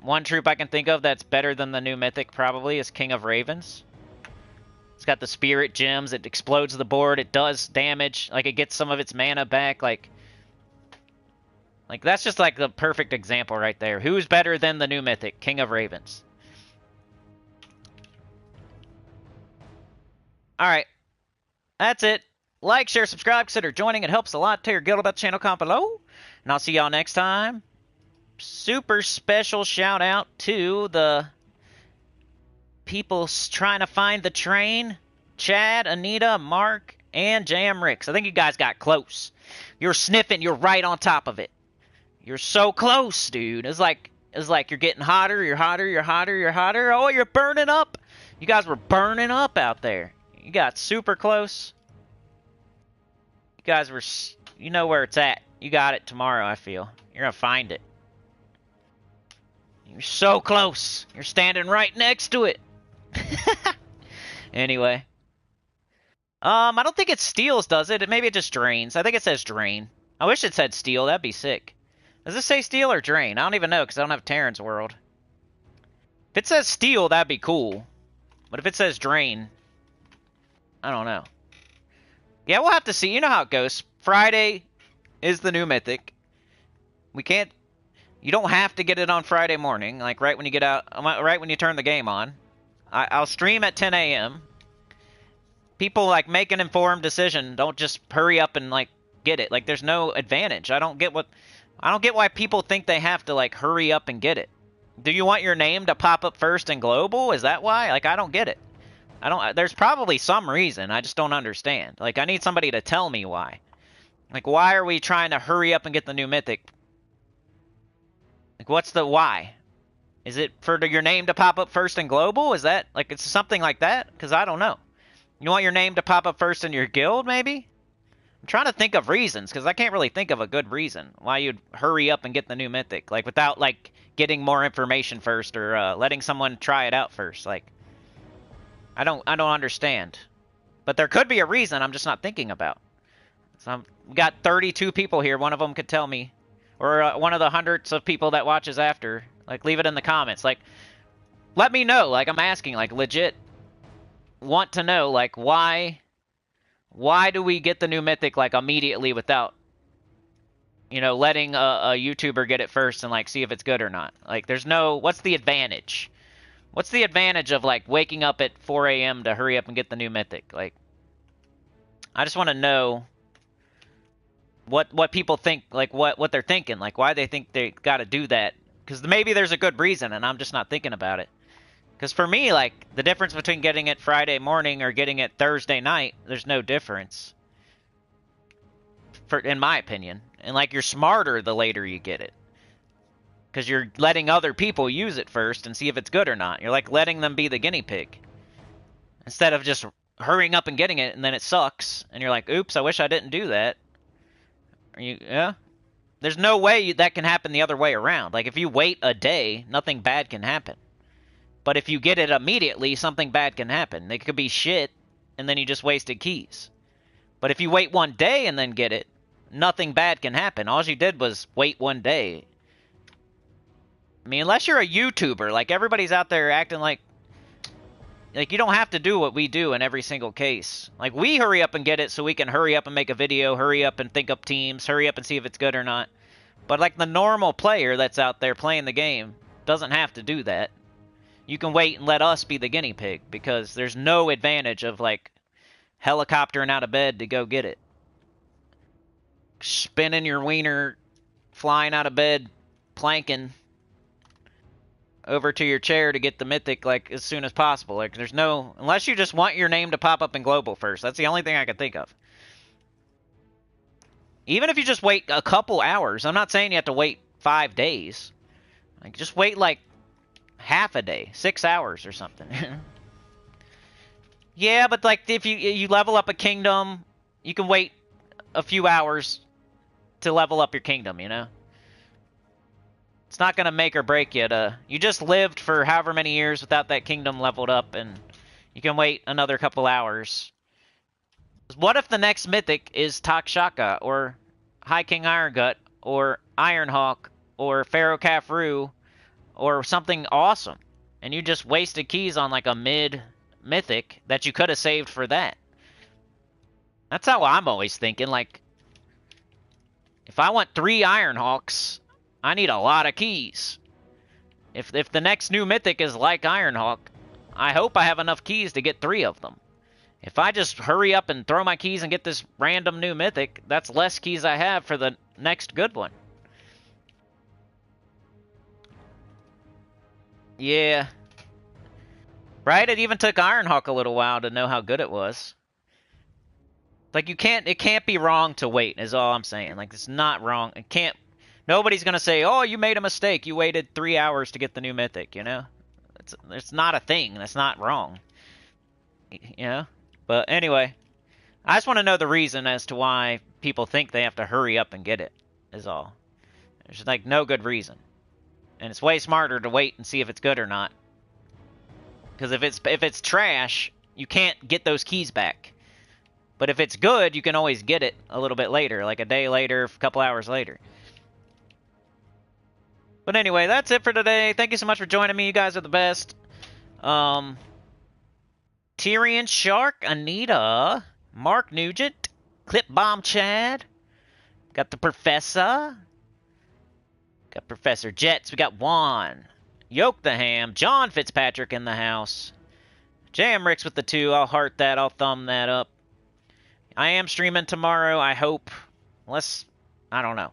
One troop I can think of that's better than the new mythic probably is King of Ravens. It's got the spirit gems, it explodes the board, it does damage, like it gets some of its mana back, like that's just like the perfect example right there. Who's better than the new mythic? King of Ravens. Alright. That's it. Like, share, subscribe, consider joining. It helps a lot. Tell your guild about the channel, comment below. And I'll see y'all next time. Super special shout out to the people trying to find the train. Chad, Anita, Mark, and Jam Ricks. I think you guys got close. You're sniffing. You're right on top of it. You're so close, dude. It's like you're getting hotter. You're hotter. You're hotter. You're hotter. Oh, you're burning up. You guys were burning up out there. You got super close. You guys were... You know where it's at. You got it tomorrow, I feel. You're gonna find it. You're so close. You're standing right next to it. Anyway. I don't think it steals, does it? Maybe it just drains. I think it says drain. I wish it said steal. That'd be sick. Does this say steal or drain? I don't even know because I don't have Terran's World. If it says steal, that'd be cool. But if it says drain... I don't know. Yeah, we'll have to see. You know how it goes. Friday is the new mythic. We can't... You don't have to get it on Friday morning, like right when you get out, right when you turn the game on. I'll stream at 10 a.m. People like make an informed decision. Don't just hurry up and like get it. Like there's no advantage. I don't get why people think they have to like hurry up and get it. Do you want your name to pop up first in global? Is that why? Like I don't get it. There's probably some reason. I just don't understand. Like I need somebody to tell me why. Like why are we trying to hurry up and get the new mythic? Like what's the why? Is it for your name to pop up first in global? Is that like it's something like that? Because I don't know. You want your name to pop up first in your guild, maybe? I'm trying to think of reasons, because I can't really think of a good reason why you'd hurry up and get the new mythic. Like, without, like, getting more information first, or letting someone try it out first. Like, I don't understand. But there could be a reason I'm just not thinking about. So I've got 32 people here. One of them could tell me. Or one of the hundreds of people that watches after. Like, leave it in the comments. Like, let me know. Like, I'm asking, like, legit want to know, like, why do we get the new mythic, like, immediately without, you know, letting a YouTuber get it first and, like, see if it's good or not? Like, there's no, what's the advantage? What's the advantage of, like, waking up at 4 a.m. to hurry up and get the new mythic? Like, I just want to know what people think, like, what they're thinking, like, why they think they got to do that. Because maybe there's a good reason, and I'm just not thinking about it. Because for me, like, the difference between getting it Friday morning or getting it Thursday night, there's no difference. In my opinion. And, like, you're smarter the later you get it. Because you're letting other people use it first and see if it's good or not. You're, like, letting them be the guinea pig. Instead of just hurrying up and getting it, and then it sucks. And you're like, oops, I wish I didn't do that. Yeah? There's no way that can happen the other way around. Like, if you wait a day, nothing bad can happen. But if you get it immediately, something bad can happen. It could be shit, and then you just wasted keys. But if you wait one day and then get it, nothing bad can happen. All you did was wait one day. I mean, unless you're a YouTuber, like everybody's out there acting like you don't have to do what we do in every single case. Like, we hurry up and get it so we can hurry up and make a video, hurry up and think up teams, hurry up and see if it's good or not. But, like, the normal player that's out there playing the game doesn't have to do that. You can wait and let us be the guinea pig, because there's no advantage of, like, helicoptering out of bed to go get it. Spinning your wiener, flying out of bed, planking over to your chair to get the mythic, like, as soon as possible. Like, there's no... Unless you just want your name to pop up in global first. That's the only thing I can think of. Even if you just wait a couple hours. I'm not saying you have to wait 5 days. Like, just wait, like, half a day, 6 hours or something. Yeah, but like if you level up a kingdom, you can wait a few hours to level up your kingdom, you know? It's not going to make or break you. You just lived for however many years without that kingdom leveled up, and you can wait another couple hours. What if the next mythic is Takshaka, or High King Irongut, or Ironhawk, or Pharaoh Khafru, or something awesome, and you just wasted keys on like a mid-mythic that you could have saved for that? That's how I'm always thinking. Like, if I want 3 Ironhawks, I need a lot of keys. If the next new mythic is like Ironhawk, I hope I have enough keys to get 3 of them. If I just hurry up and throw my keys and get this random new mythic, that's less keys I have for the next good one. Yeah. Right? It even took Ironhawk a little while to know how good it was. Like, it can't be wrong to wait, is all I'm saying. Like, it's not wrong. It can't, nobody's gonna say, oh, you made a mistake. You waited 3 hours to get the new mythic, you know? It's not a thing. That's not wrong. You know? But anyway, I just want to know the reason as to why people think they have to hurry up and get it, is all. There's, like, no good reason. And it's way smarter to wait and see if it's good or not. Because if it's trash, you can't get those keys back. But if it's good, you can always get it a little bit later, like a day later, a couple hours later. But anyway, that's it for today. Thank you so much for joining me. You guys are the best. Tyrion Shark, Anita, Mark Nugent, Clip Bomb Chad, got the Professor, Got Professor Jets. We got Juan. Yoke the Ham. John Fitzpatrick in the house. Jam Ricks with the 2. I'll heart that. I'll thumb that up. I am streaming tomorrow, I hope. Unless, I don't know.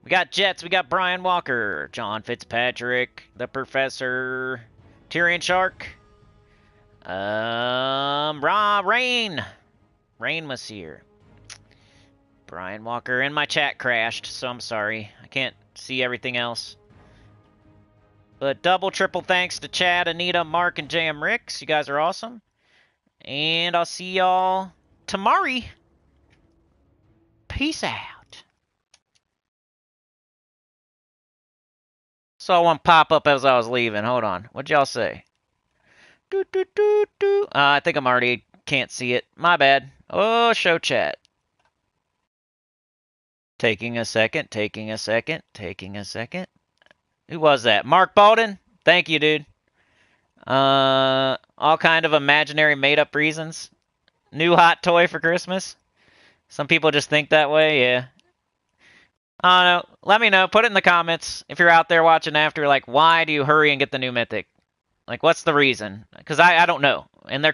We got Jets. We got Brian Walker. John Fitzpatrick. The Professor. Tyrion Shark. Rain. Rain was here. Brian Walker. And my chat crashed, so I'm sorry. I can't see everything else. But double, triple thanks to Chad, Anita, Mark, and JM Ricks. You guys are awesome. And I'll see y'all tomorrow. Peace out. Saw one pop up as I was leaving. Hold on. What'd y'all say? I think I'm already can't see it. My bad. Oh, show chat. Taking a second. Who was that? Mark Baldwin? Thank you, dude. All kind of imaginary made-up reasons. New hot toy for Christmas. Some people just think that way, yeah. I don't know. Let me know. Put it in the comments if you're out there watching after. Like, why do you hurry and get the new Mythic? Like, what's the reason? Because I don't know. And there could